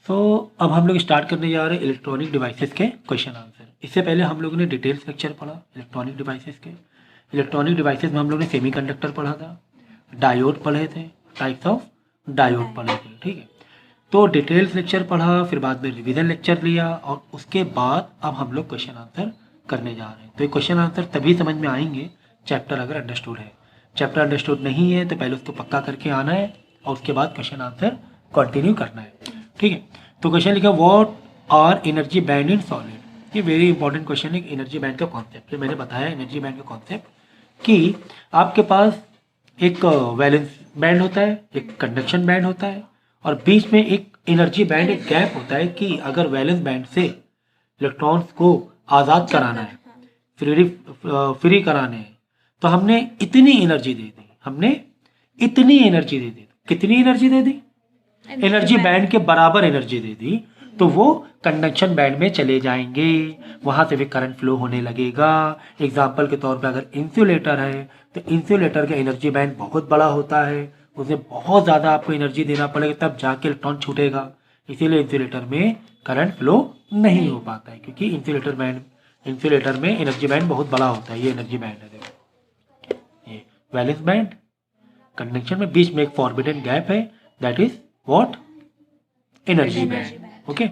तो अब हम लोग स्टार्ट करने जा रहे हैं इलेक्ट्रॉनिक डिवाइसेस के क्वेश्चन आंसर। इससे पहले हम लोगों ने डिटेल्स लेक्चर पढ़ा इलेक्ट्रॉनिक डिवाइसेस के। इलेक्ट्रॉनिक डिवाइसेस में हम लोग ने सेमीकंडक्टर पढ़ा था, डायोड पढ़े थे, टाइप्स ऑफ डायोड पढ़े थे, ठीक है। तो डिटेल्स लेक्चर पढ़ा, फिर बाद में रिवीजन लेक्चर लिया और उसके बाद अब हम लोग क्वेश्चन आंसर करने जा रहे हैं। तो ये क्वेश्चन आंसर तभी समझ में आएंगे चैप्टर अगर अंडरस्टूड है। चैप्टर अंडरस्टूड नहीं है तो पहले उसको पक्का करके आना है और उसके बाद क्वेश्चन आंसर कंटिन्यू करना है, ठीक है। तो क्वेश्चन लिखा what are energy band in solid. ये वेरी इंपॉर्टेंट क्वेश्चन है, एनर्जी बैंड का कॉन्सेप्ट। जो मैंने बताया एनर्जी बैंड का कॉन्सेप्ट कि आपके पास एक वैलेंस बैंड होता है, एक कंडक्शन बैंड होता है और बीच में एक एनर्जी बैंड, एक गैप होता है कि अगर वैलेंस बैंड से इलेक्ट्रॉन्स को आज़ाद कराना है, फ्री कराने हैं, तो हमने इतनी एनर्जी दे दी, कितनी एनर्जी दे दी? एनर्जी बैंड के बराबर एनर्जी दे दी, तो वो कंडक्शन बैंड में चले जाएंगे, वहां से भी करंट फ्लो होने लगेगा। एग्जाम्पल के तौर पे अगर इंसुलेटर है तो इंसुलेटर का एनर्जी बैंड बहुत बड़ा होता है, उसे बहुत ज़्यादा आपको एनर्जी देना पड़ेगा तब जाके इलेक्ट्रॉन छूटेगा। इसीलिए इंसुलेटर में करंट फ्लो नहीं हो पाता है, क्योंकि इंसुलेटर में एनर्जी बैंड बहुत बड़ा होता है। ये एनर्जी बैंड है, देखो ये वैलेंस बैंड, कंडक्शन में बीच में एक फॉरबिडन गैप है, that is what? Energy band. Okay,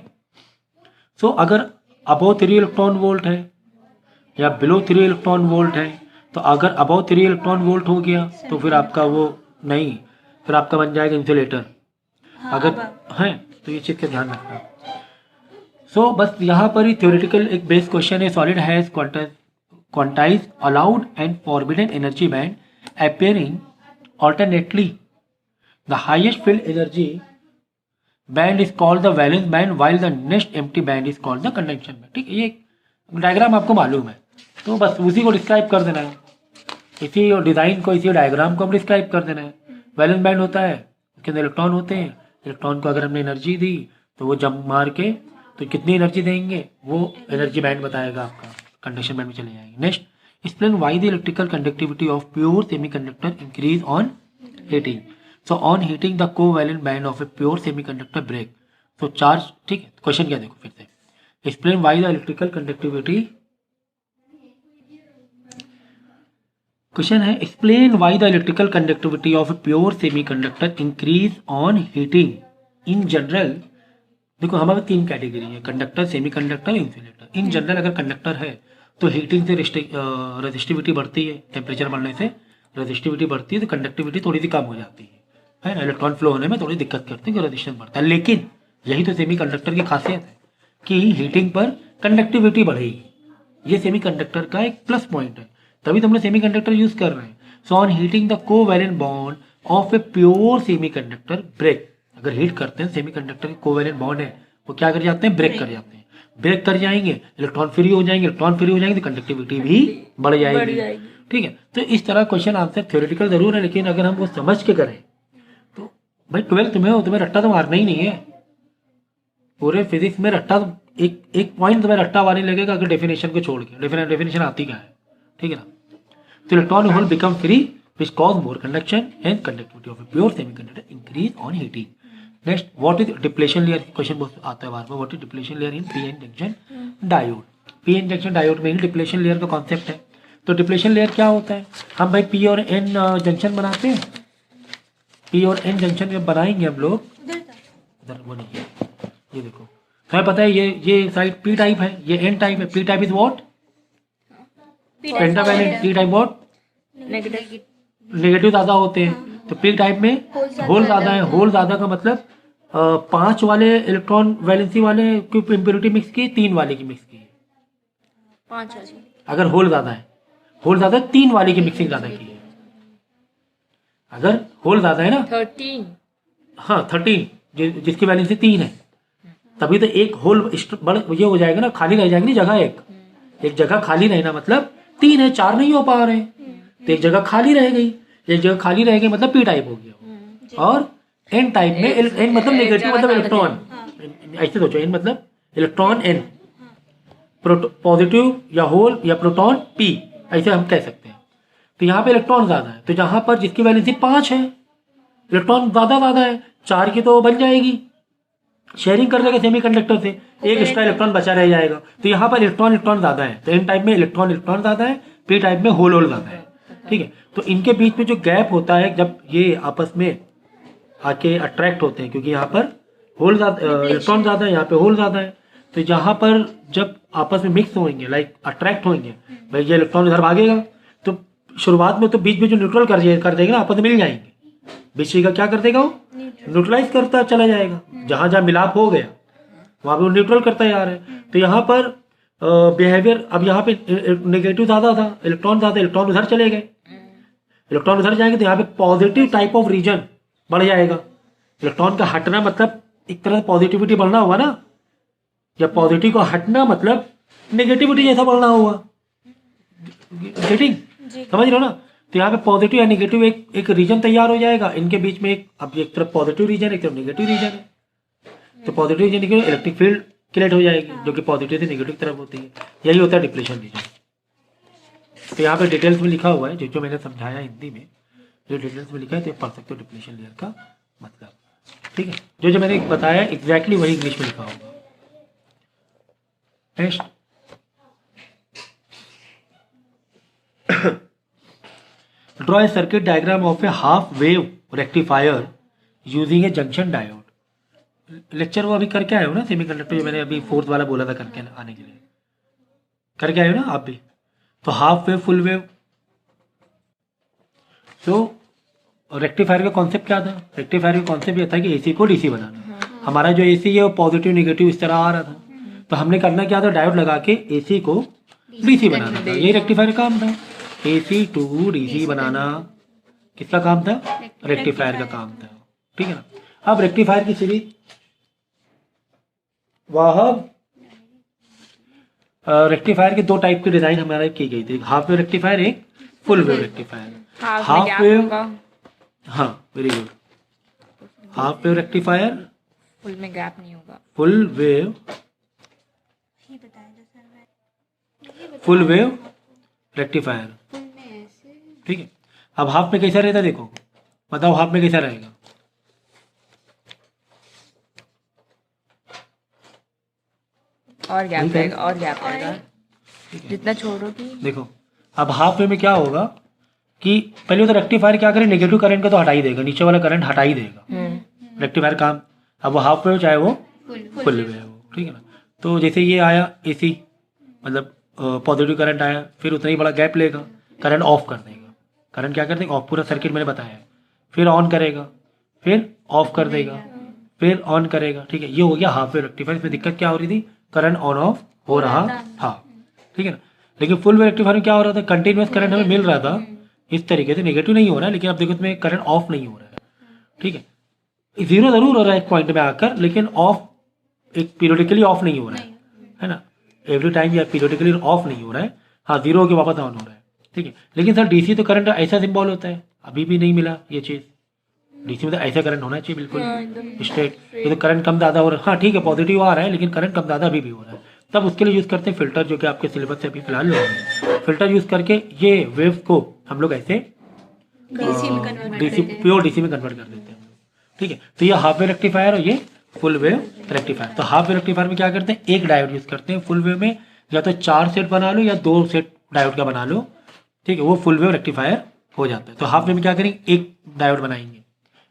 so अगर अबव 3 इलेक्ट्रॉन वोल्ट है या बिलो 3 इलेक्ट्रॉन वोल्ट है, तो अगर अबव 3 इलेक्ट्रॉन वोल्ट हो गया तो फिर आपका वो नहीं, फिर आपका बन जाएगा इंसुलेटर। अगर है तो ये चीज़ का ध्यान रखना। सो बस यहाँ पर ही थ्योरेटिकल एक बेस क्वेश्चन है। Solid has quantize allowed and forbidden energy band appearing alternately. The highest field energy band is called the valence band while the next empty band is called the conduction band, ठीक है। ये diagram आपको मालूम है, तो बस उसी को डिस्क्राइब कर देना है, इसी डिज़ाइन को, इसी डायग्राम को हम डिस्क्राइब कर देना है। वैलेंस बैंड होता है, उसके अंदर इलेक्ट्रॉन होते हैं, इलेक्ट्रॉन को अगर हमने एनर्जी दी तो वो जंप मार के तो कितनी एनर्जी देंगे वो एनर्जी बैंड बताएगा, आपका कंडक्शन बैंड में चले जाएंगे। Next, explain why the electrical conductivity of pure semiconductor increase on heating. So on heating the covalent band of a pure semiconductor break. So charge, ठीक है। क्वेश्चन क्या देखो फिर से, explain why the electrical conductivity, question है explain why the electrical conductivity of a pure semiconductor increase on heating in general. देखो हमारे 3 category है, conductor, semiconductor, insulator. In general अगर कंडक्टर है तो हीटिंग से रेजिस्टिविटी बढ़ती है, टेम्परेचर बढ़ने से रेजिस्टिविटी बढ़ती है, तो कंडक्टिविटी थोड़ी सी कम हो जाती है ना, इलेक्ट्रॉन फ्लो होने में थोड़ी दिक्कत करती है, रेजिस्टेंस बढ़ता है। लेकिन यही तो सेमीकंडक्टर की खासियत है कि हीटिंग पर कंडक्टिविटी बढ़ेगी। ये सेमीकंडक्टर का एक प्लस पॉइंट है, तभी तो हम लोग सेमीकंडक्टर यूज कर रहे हैं। So on heating the covalent bond of a pure semiconductor break. अगर हीट करते हैं सेमीकंडक्टर के कोवैलेंट बॉन्ड है वो क्या कर जाते हैं? ब्रेक कर जाते हैं। ब्रेक कर जाएंगे, इलेक्ट्रॉन फ्री हो जाएंगे, तो कंडक्टिविटी भी बढ़ जाएगी, ठीक है। तो इस तरह क्वेश्चन आंसर थ्योरेटिकल जरूर है, लेकिन अगर हम वो समझ के करें तो भाई 12th में हो, तुम्हें रट्टा तो मारना ही नहीं है। पूरे फिजिक्स में रट्टा एक पॉइंट तुम्हें रट्टा मारने लगेगा अगर डेफिनेशन को छोड़ के। डेफिनेशन आती क्या है, ठीक है ना। तो electron hole become free which cause more conduction and conductivity of a pure semiconductor increase on heating. Next, what is depletion layer? Question बहुत आता है बार बार, what is depletion layer in p-n junction diode. p-n junction diode में ही depletion layer का concept है। तो depletion layer क्या होता है? हम भाई p और n जंक्शन बनाते हैं, p और n जंक्शन जब बनाएंगे हम लोग, इधर वो नहीं है, ये देखो हमें पता है ये साइड p टाइप है, ये n टाइप है। p type is what? Pentavalent. p type what? Negative ज्यादा होते हैं, तो पी टाइप में होल ज्यादा है। होल ज्यादा का मतलब 5 वाले इलेक्ट्रॉन वैलेंसी वाले की इम्प्योरिटी मिक्स की, 3 वाले की मिक्स की, 5 वाली। अगर होल ज्यादा है, होल ज्यादा 3 वाले की मिक्सिंग ज्यादा की है। अगर होल ज्यादा है ना 13, हाँ 13 जिसकी वैलेंसी 3 है, तभी तो एक होल ये हो जाएगा ना, खाली रह जाएगी ना जगह। एक जगह खाली रहना मतलब 3 है, 4 नहीं हो पा रहे हैं, तो एक जगह खाली रह गई, एक जगह खाली रह गई मतलब पी टाइप हो गया। और एन टाइप में एन मतलब नेगेटिव मतलब इलेक्ट्रॉन, ऐसे सोचो, एन मतलब इलेक्ट्रॉन एन, पॉजिटिव या होल या प्रोटॉन पी, ऐसे हम कह सकते हैं। तो यहाँ पे इलेक्ट्रॉन ज्यादा है, तो जहां पर जिसकी वैलेंसी 5 है, इलेक्ट्रॉन ज्यादा है, 4 की तो बन जाएगी, शेयरिंग कर देगा सेमीकंडक्टर से, एक एक्स्ट्रा इलेक्ट्रॉन बचा रह जाएगा। तो यहाँ पर इलेक्ट्रॉन ज़्यादा है, तो एन टाइप में इलेक्ट्रॉन ज़्यादा है, पी टाइप में होल ज़्यादा है। ठीक है, तो इनके बीच में जो गैप होता है जब ये आपस में आके अट्रैक्ट होते हैं, क्योंकि यहाँ पर होल ज़्यादा, इलेक्ट्रॉन ज़्यादा है, यहाँ पे होल ज़्यादा है, तो यहाँ पर जब आपस में मिक्स होंगे, लाइक अट्रैक्ट होंगे, भाई ये इलेक्ट्रॉन इधर भागेगा, तो शुरुआत में तो बीच में जो न्यूट्रल कर देगा ना, आपस में मिल जाएंगे, बीच का क्या कर देगा, वो न्यूट्रलाइज करता चला जाएगा। जहां जहां मिलाप हो गया वहां पे वो न्यूट्रल करता जा रहा है। तो यहाँ पर बिहेवियर, अब यहाँ पे नेगेटिव ज्यादा था, इलेक्ट्रॉन ज्यादा, इलेक्ट्रॉन उधर चले गए, इलेक्ट्रॉन उधर जाएंगे तो यहाँ पे पॉजिटिव टाइप ऑफ रीजन बढ़ जाएगा। इलेक्ट्रॉन का हटना मतलब एक तरह से पॉजिटिविटी बढ़ना हुआ ना, जब पॉजिटिव का हटना मतलब नेगेटिविटी जैसा बढ़ना हुआ। गेटिंग, समझ रहे हो ना। तो यहाँ पे पॉजिटिव या नेगेटिव एक रीजन तैयार हो जाएगा इनके बीच में। अब एक तरफ पॉजिटिव रीजन, एक तरफ नेगेटिव रीजन है, तो पॉजिटिव रीजन की इलेक्ट्रिक फील्ड क्रिएट हो जाएगी, जो कि पॉजिटिव से नेगेटिव तरफ होती है। यही होता है डिप्लीशन रीजन। तो यहाँ पे डिटेल्स में लिखा हुआ है, जो मैंने समझाया हिंदी में, जो डिटेल्स में लिखा है तो पढ़ सकते हो डिप्लीशन लेयर का मतलब। ठीक है, जो मैंने बताया एग्जैक्टली वही इंग्लिश में लिखा होगा। Next, draw a circuit diagram of a half wave rectifier using a junction diode। Lecture वो अभी करके आए हो ना सेमीकंडक्टर, जो मैंने अभी फोर्थ वाला बोला था करके आने के लिए, करके आए हो ना आप भी। तो हाफ वेव, फुल वेव, तो रेक्टिफायर का कॉन्सेप्ट क्या था? रेक्टिफायर का कॉन्सेप्ट ये था कि एसी को डीसी बनाना। हमारा जो एसी है वो पॉजिटिव नेगेटिव इस तरह आ रहा था, तो हमने करना क्या था, डायोड लगा के एसी को डीसी बनाना था। यही रेक्टिफायर का काम था, एसी टू डीसी बनाना किसका काम था? रेक्टिफायर का काम था। ठीक है ना। अब रेक्टिफायर की सीरीज, वह रेक्टिफायर के दो टाइप की डिजाइन हमारे की गई थी, हाफ वेव रेक्टिफायर, एक full wave rectifier. Half wave, हाँ very good, half wave rectifier, full में गैप नहीं होगा, full wave, full wave rectifier. ठीक है, अब हाफ में कैसा रहता देखो, बताओ हाफ में कैसा रहेगा? और गैप रहेगा, और गैप रहेगा, जितना छोड़ोगी। देखो अब हाफ वे में क्या होगा कि पहले तो रेक्टिफायर क्या करे, नेगेटिव करंट का तो हटा ही देगा, नीचे वाला करंट हटा ही देगा रेक्टिफायर काम। अब वो हाफ वेव चाहे वो फुल वेव हो, ठीक है ना। तो जैसे ये आया एसी, मतलब पॉजिटिव करंट आया, फिर उतना ही बड़ा गैप लेगा, करंट ऑफ कर देगा। करंट क्या कर देगा? ऑफ, पूरा सर्किट मैंने बताया। फिर ऑन करेगा, फिर ऑफ कर देगा, फिर ऑन करेगा। ठीक है, ये हो गया हाफ वेव रेक्टिफायर। इसमें दिक्कत क्या हो रही थी? करंट ऑन ऑफ हो रहा था, ठीक है ना। लेकिन फुल वेव रेक्टिफायर में क्या हो रहा था? कंटिन्यूअस करंट हमें मिल रहा था इस तरीके से, नेगेटिव नहीं हो रहा है, लेकिन अब देखो इसमें करंट ऑफ नहीं हो रहा है। ठीक है, जीरो जरूर हो रहा है एक पॉइंट में आकर, लेकिन ऑफ एक पीरियडिकली ऑफ नहीं हो रहा है ना, एवरी टाइम या पीरियडिकली ऑफ नहीं हो रहा है। हाँ, जीरो होकर वापस ऑन हो रहा है। ठीक है, लेकिन सर डीसी तो करंट ऐसा सिंबल होता है, अभी भी नहीं मिला ये चीज़। डीसी में तो ऐसा करंट होना चाहिए बिल्कुल स्ट्रेट। ये तो करंट कम ज़्यादा हो रहा है, हाँ ठीक है पॉजिटिव आ रहा है, लेकिन करंट कम ज़्यादा अभी भी हो रहा है। तब उसके लिए यूज़ करते हैं फिल्टर, जो कि आपके सिलेबस से अभी फिलहाल लोग फिल्टर यूज़ करके ये वेव्स को हम लोग ऐसे डीसी, प्योर डीसी में कन्वर्ट कर देते हैं। ठीक है, तो ये हाफ वेव रेक्टिफायर और ये फुल वेव रेक्टिफायर। तो हाफ वेव रेक्टिफायर में क्या करते हैं? एक डायोड यूज़ करते हैं। फुल वेव में या तो 4 सेट बना लो या 2 सेट डायोड का बना लो। ठीक है, वो फुल वेव रेक्टिफायर हो जाता है। तो हाफ वेव में क्या करेंगे? एक डायोड बनाएंगे,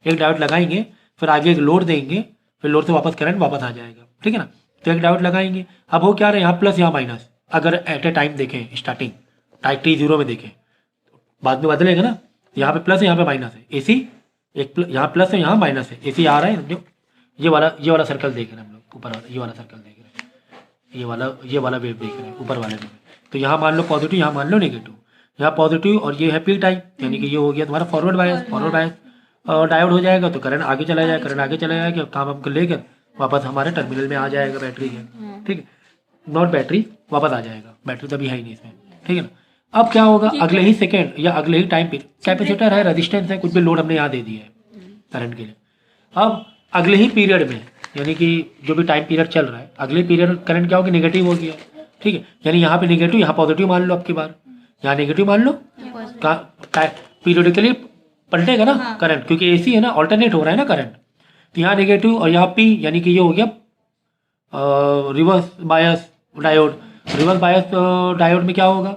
एक डायोड लगाएंगे, फिर आगे एक लोड देंगे, फिर लोड से वापस करंट वापस आ जाएगा। ठीक है ना। तो एक डायोड लगाएंगे। अब वो क्या रहे, यहाँ प्लस यहाँ माइनस, अगर एट ए टाइम देखें स्टार्टिंग टाइम t0 में देखें, बाद में बदलेगा ना, यहाँ पे प्लस है यहाँ पे माइनस है। एसी एक यहाँ प्लस है यहाँ माइनस है, एसी आ रहा है समझो। ये वाला सर्कल देख रहे हैं हम लोग, ऊपर वाला ये वाला सर्कल देख रहे हैं, ये वाला वेव देख रहे हैं ऊपर वाले में। तो यहाँ मान लो पॉजिटिव, यहाँ मान लो नेगेटिव, यहाँ पॉजिटिव और ये है पी टाइप, यानी कि ये हो गया तुम्हारा फॉरवर्ड बायस डायोड हो जाएगा, तो करंट आगे चला जाएगा, करंट आगे चला जाएगा, काम हमको लेकर वापस हमारे टर्मिनल में आ जाएगा बैटरी के। ठीक है, नॉट बैटरी, वापस आ जाएगा, बैटरी तो अभी है ही नहीं इसमें। ठीक है ना। अब क्या होगा, अगले ही सेकेंड या अगले ही टाइम पे कैपेसिटर है, रेजिस्टेंस है, कुछ भी लोड हमने यहाँ दे दिया है करंट के लिए। अब अगले ही पीरियड में, यानी कि जो भी टाइम पीरियड चल रहा है, अगले पीरियड करंट क्या होगी? नेगेटिव हो गया। ठीक है, यानी यहाँ पे नेगेटिव, यहाँ पॉजिटिव मान लो, आपकी बार यहाँ नेगेटिव मान लो, पीरियडिकली पलटेगा ना करंट, क्योंकि एसी है ना, ऑल्टरनेट हो रहा है ना करंट। तो यहाँ नेगेटिव और यहाँ पी, यानी कि ये हो गया reverse bias diode. Reverse bias diode में क्या होगा,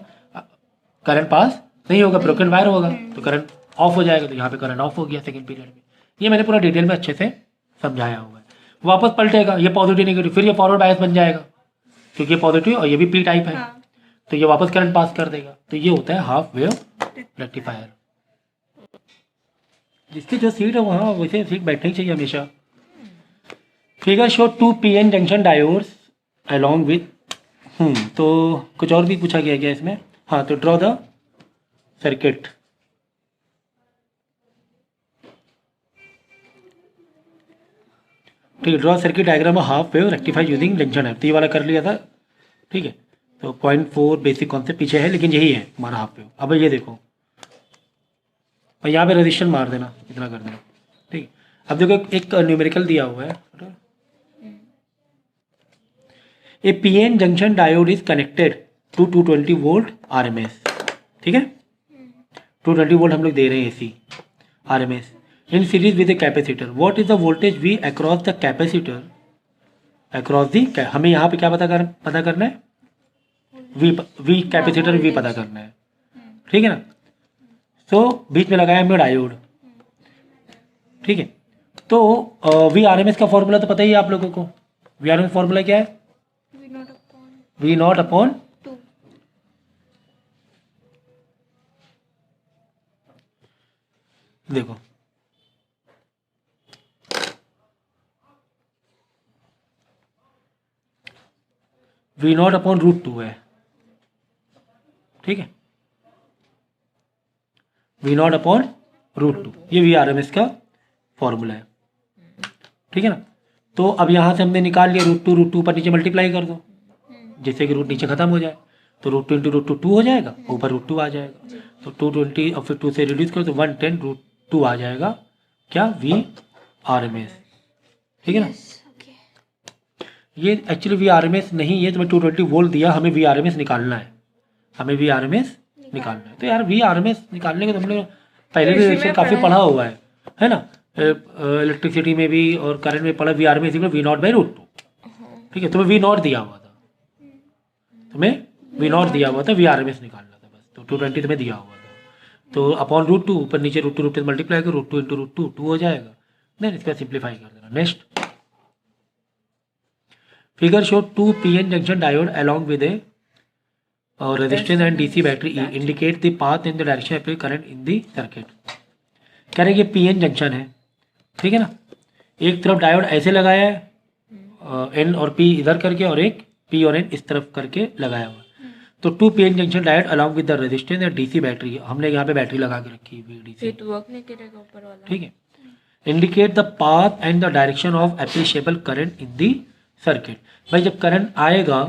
करंट पास नहीं होगा, ब्रोकन वायर होगा, तो करंट ऑफ हो जाएगा। तो यहाँ पे करंट ऑफ हो गया सेकंड पीरियड में। ये मैंने पूरा डिटेल में अच्छे से समझाया हुआ है। वापस पलटेगा, ये पॉजिटिव नेगेटिव, फिर ये फॉरवर्ड बायस बन जाएगा क्योंकि ये पॉजिटिव और ये भी पी टाइप है। हाँ। तो ये वापस करंट पास कर देगा। तो ये होता है हाफ वेव रेक्टिफायर। जिसकी जो सीट है वहाँ वैसे सीट बैठनी चाहिए हमेशा। Figure show 2 PN junction diodes along with तो कुछ और भी पूछा गया क्या इसमें? हाँ, तो ड्रॉ द सर्किट। ठीक है, draw circuit diagram half wave rectify using junction है। तो ये वाला कर लिया था, ठीक है। तो 0.4 बेसिक कॉन्सेप्ट पीछे है, लेकिन यही है हमारा हाफ वेव। अब ये देखो, और यहाँ पे रजिस्टेंस मार देना, इतना कर देना, ठीक है। अब देखो एक न्यूमेरिकल दिया हुआ है, a PN junction diode is connected to 220 volt RMS, ठीक है। 220 वोल्ट हम लोग दे रहे हैं AC RMS in series with a capacitor. What is the voltage V across the capacitor across the. हमें यहाँ पे क्या पता करना है, V कैपेसिटर V पता करना है, ठीक है ना। तो बीच में लगाया हमने डायोड, ठीक है। तो VRMS का फॉर्मूला तो पता ही है आप लोगों को। VRMS फॉर्मूला क्या है? V not upon 2। देखो V नॉट अपॉन √2 है, ठीक है। V नॉट अपॉन √2, ये VRMS का फॉर्मूला है, ठीक है ना। तो अब यहाँ से हमने निकाल लिया √2 पर नीचे मल्टीप्लाई कर दो, जिससे कि रूट नीचे खत्म हो जाए। तो √2 इंटू √2 2 हो जाएगा, ऊपर √2 आ जाएगा। तो 220 और फिर 2 से रिड्यूस करो तो 110 √2 आ जाएगा, क्या VRMS, ठीक है ना। ये एक्चुअली VRMS नहीं है, तो मैं 220 वोल्ट दिया, हमें VRMS निकालना है, हमें VRMS निकालना है। तो यार VRMS निकालने के तो हम लोग पहले भी इससे काफ़ी पढ़ा हुआ है ना। इलेक्ट्रिसिटी में भी और करंट में पढ़ा VRMS V नॉट बाई √2, ठीक है। तुम्हें V नॉट दिया हुआ था, तुम्हें V नॉट दिया हुआ था, VRMS निकालना था बस। तो 220 तुम्हें दिया हुआ था, तो अपॉन √2 ऊपर नीचे √2 मल्टीप्लाई करो, √2 इंटू √2 2 हो जाएगा। देन इसका सिंप्लीफाई कर देना। Next figure show 2 PN junction diode along with A resistance and DC battery indicate the path in the direction of current in the circuit. कह रहे हैं कि PN जंक्शन है, ठीक है ना। एक तरफ डायोड ऐसे लगाया है N और P इधर करके, और एक P और N इस तरफ करके लगाया हुआ। तो 2 PN junction diode along with the resistance and DC battery, हमने यहाँ पे बैटरी लगा के रखी है DC, तो वर्क नहीं करेगा ऊपर वाला, ठीक है। Indicate the path and the direction of applicable current in the circuit. भाई जब करंट आएगा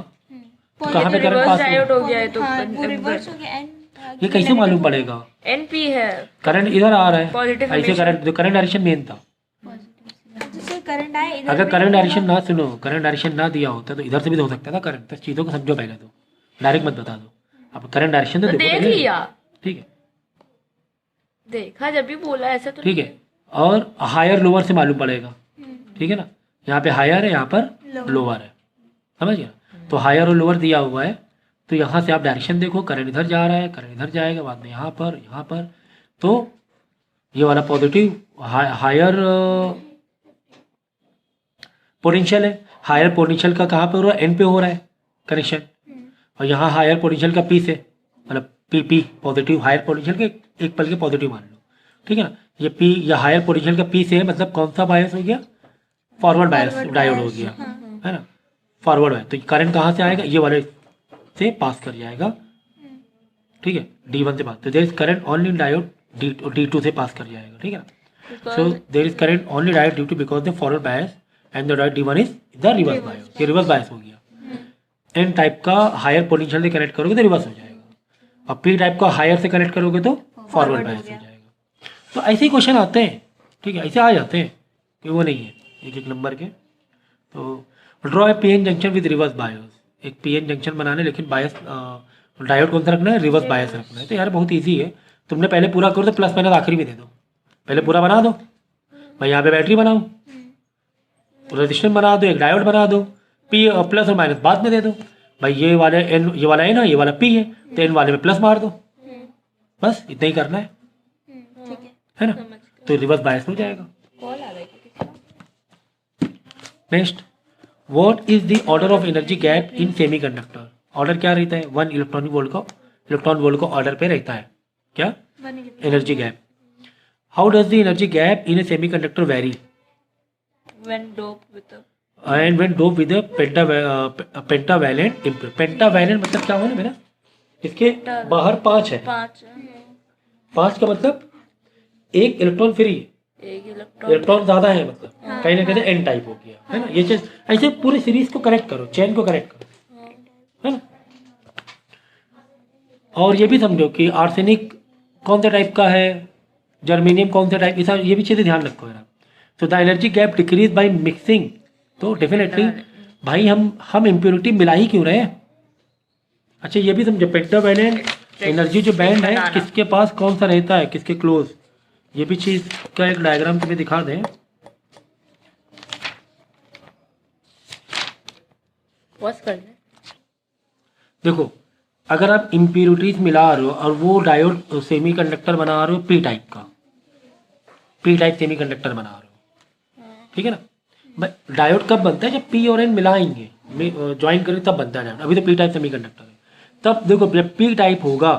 तो कहाँ पे करंट पास डायोड हो गया है तो हाँ, वो रिवर्स हो गया। ये कैसे मालूम पड़ेगा? NP है, करंट इधर आ रहा है, पॉजिटिव ऐसे करंट, जो करंट डायरेक्शन मेन था। जिससे करंट आए इधर अगर करंट डायरेक्शन ना, सुनो, करंट डायरेक्शन ना दिया होता तो इधर से भी तो हो सकता था करंट। तो चीज़ों को समझो पहले, तो डायरेक्ट मत बता दो। अब करंट डायरेक्शन तो तो देखो देख पहले, लिया, ठीक है, देखा जब भी बोला ऐसा तो ठीक है। और हायर लोअर से मालूम पड़ेगा, ठीक है ना। यहाँ पे हायर है, यहाँ पर लोअर है, समझ गया। तो हायर और लोअर दिया हुआ है, तो यहाँ से आप डायरेक्शन देखो, करंट इधर जा रहा है, करंट इधर जाएगा, बाद में यहाँ पर। तो ये वाला पॉजिटिव हायर पोटेंशियल है। हायर पोटेंशियल का कहाँ पे हो रहा है? N पे हो रहा है कनेक्शन, और यहाँ हायर पोटेंशियल का P से, मतलब P पॉजिटिव, हायर पोटेंशियल के एक पल के पॉजिटिव मान लो, ठीक है ना। ये P या हायर पोटेंशियल का P से है, मतलब कौन सा बायस हो गया? फॉरवर्ड बायस डायोड हो गया, है ना, फॉरवर्ड बायस। तो करंट कहाँ से आएगा? ये वाले से पास कर जाएगा, ठीक है, D1 से पास। तो there is current only in diode D2 से पास कर जाएगा, ठीक है ना। So there is current only diode D2 because the forward bias and the diode D1 is the reverse bias. ये रिवर्स बायस हो गया। N टाइप का हायर पोटेंशियल से कनेक्ट करोगे तो रिवर्स हो जाएगा, और P टाइप का हायर से कनेक्ट करोगे तो फॉरवर्ड बायस हो जाएगा। तो ऐसे ही क्वेश्चन आते हैं, ठीक है, ऐसे आ जाते हैं कि वो नहीं है एक एक नंबर के। तो draw a PN junction with reverse bias. एक PN जंक्शन बनाना है, लेकिन बायस डायोड कौन सा रखना है? रिवर्स बायस रखना है। तो यार बहुत ईजी है, तुमने पहले पूरा करो तो प्लस माइनस आखिरी में दे दो। पहले पूरा बना दो, मैं यहाँ पे बैटरी बनाऊँ, रेजिस्टेंस बना दो, एक डायोड बना दो, पी प्लस और माइनस बाद में दे दो। भाई ये वाला एन, ये वाला एन है, ये वाला पी है, तो एन वाले में प्लस मार दो, बस इतना ही करना है ठीक है। ना? तो रिवर्स बायस हो जाएगा। कॉल आ रहा है किसी का? Next, what is the order of energy gap in semiconductor? Order क्या रहता है? 1 इलेक्ट्रॉन वोल्ट का ऑर्डर पे रहता है क्या? 1 electron energy gap. How does the energy gap in a semiconductor very? When doped with a and when dope with pentavalent impure. Pentavalent मतलब क्या हुआ ना मेरा? इसके बाहर 5 है, 5 5 का मतलब एक इलेक्ट्रॉन फ्री, एक इलेक्ट्रॉन इलेक्ट्रॉन ज्यादा है, मतलब कहीं ना कहीं एन टाइप हो गया है ना। ये चीज ऐसे पूरी सीरीज को करेक्ट करो, चेन को करेक्ट करो, है ना। और ये भी समझो कि आर्सेनिक कौन सा टाइप का है, जर्मेनियम कौन सा टाइप, ये भी चीज़ें ध्यान रखो यार। तो the energy gap decrease by mixing, तो डेफिनेटली भाई हम इम्प्योरिटी मिला ही क्यों रहे हैं। अच्छा ये भी समझो, पेंटावैलेंट एनर्जी जो बैंड है किसके पास कौन सा रहता है, किसके क्लोज, ये भी चीज़ का एक डायग्राम तुम्हें दिखा दें। पॉज कर ले। देखो अगर आप इम्प्योरिटीज मिला रहे हो और वो डायोड सेमीकंडक्टर बना रहे हो पी टाइप का, पी टाइप सेमीकंडक्टर बना रहे हो, ठीक है ना। डायोड कब बनता है? जब पी और एन मिलाएंगे, ज्वाइन करें तब बनता है डायोड। अभी तो पी टाइप सेमीकंडक्टर है। तब देखो जब पी टाइप होगा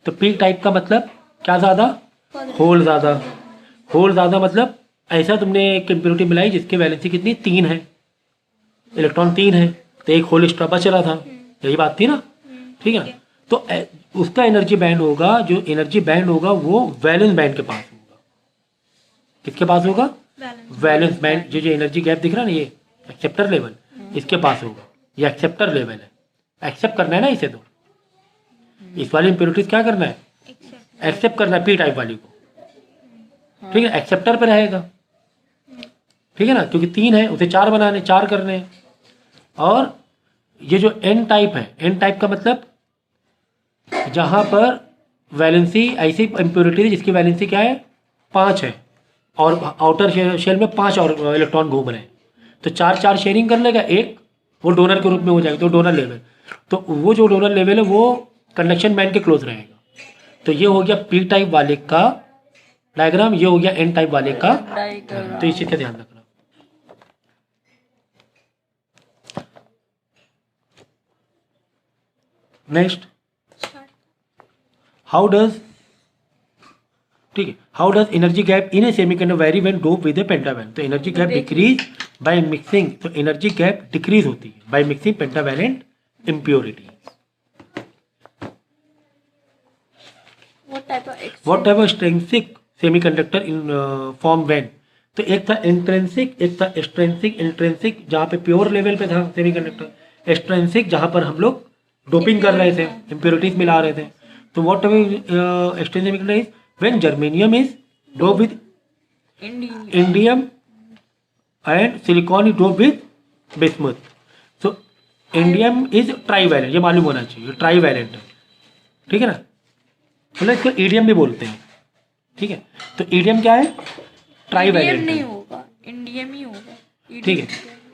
तो पी टाइप का मतलब क्या, ज़्यादा होल, ज़्यादा होल, ज़्यादा मतलब ऐसा तुमने एक इम्प्योरिटी मिलाई जिसकी वैलेंसी कितनी 3 है, इलेक्ट्रॉन 3 है, तो एक होल एक्स्ट्रा बच रहा था, यही बात थी ना, ठीक है ना। तो उसका एनर्जी बैंड होगा, जो एनर्जी बैंड होगा वो वैलेंस बैंड के पास होगा। किसके पास होगा? Valence band. जो एनर्जी गैप दिख रहा है ना, ये एक्सेप्टर लेवल, इसके पास होगा। ये एक्सेप्टर लेवल है, एक्सेप्ट करना है ना इसे। तो इस वाली इम्प्योरिटीज क्या करना है? एक्सेप्ट करना है पी टाइप वाली को, ठीक है, एक्सेप्टर पे रहेगा, ठीक है ना, क्योंकि 3 है, उसे 4 बनाने, 4 करने हैं। और ये जो एन टाइप है, एन टाइप का मतलब जहाँ पर वैलेंसी, ऐसी इम्प्योरिटी जिसकी वैलेंसी क्या है 5 है और आउटर शेल में 5 और इलेक्ट्रॉन घूम रहे हैं, तो 4 शेयरिंग कर लेगा, एक वो डोनर के रूप में हो जाएगा, तो डोनर लेवल। तो वो जो डोनर लेवल है वो कंडक्शन बैंड के क्लोज रहेगा। तो ये हो गया पी टाइप वाले का डायग्राम, ये हो गया एन टाइप वाले का। तो इस चीज का ध्यान रखना। नेक्स्ट, हाउ डज, ठीक है, how does energy gap in a semiconductor vary when dope with a pentavalent? तो energy gap decrease by mixing, तो एनर्जी गैप डिक्रीज होती है by mixing pentavalent impurity. What type of what type of extrinsic semiconductor in form when? तो एक था intrinsic, एक था extrinsic. Intrinsic जहाँ पे प्योर लेवल पे था सेमीकंडक्टर, एक्सट्रिंसिक जहाँ पर हम लोग डोपिंग कर रहे थे, इम्प्योरिटीज मिला रहे थे। तो what type of extrinsic semiconductor is when germanium is dope with indium and silicon is dope with bismuth. So indium is trivalent, ये मालूम होना चाहिए, ट्राईवैलेंट है, ठीक है ना। मतलब इसको ईडियम भी बोलते हैं, ठीक है। तो ईडियम क्या है? ट्राईवैलेंट नहीं होगा, इंडियम ही होगा, ठीक है,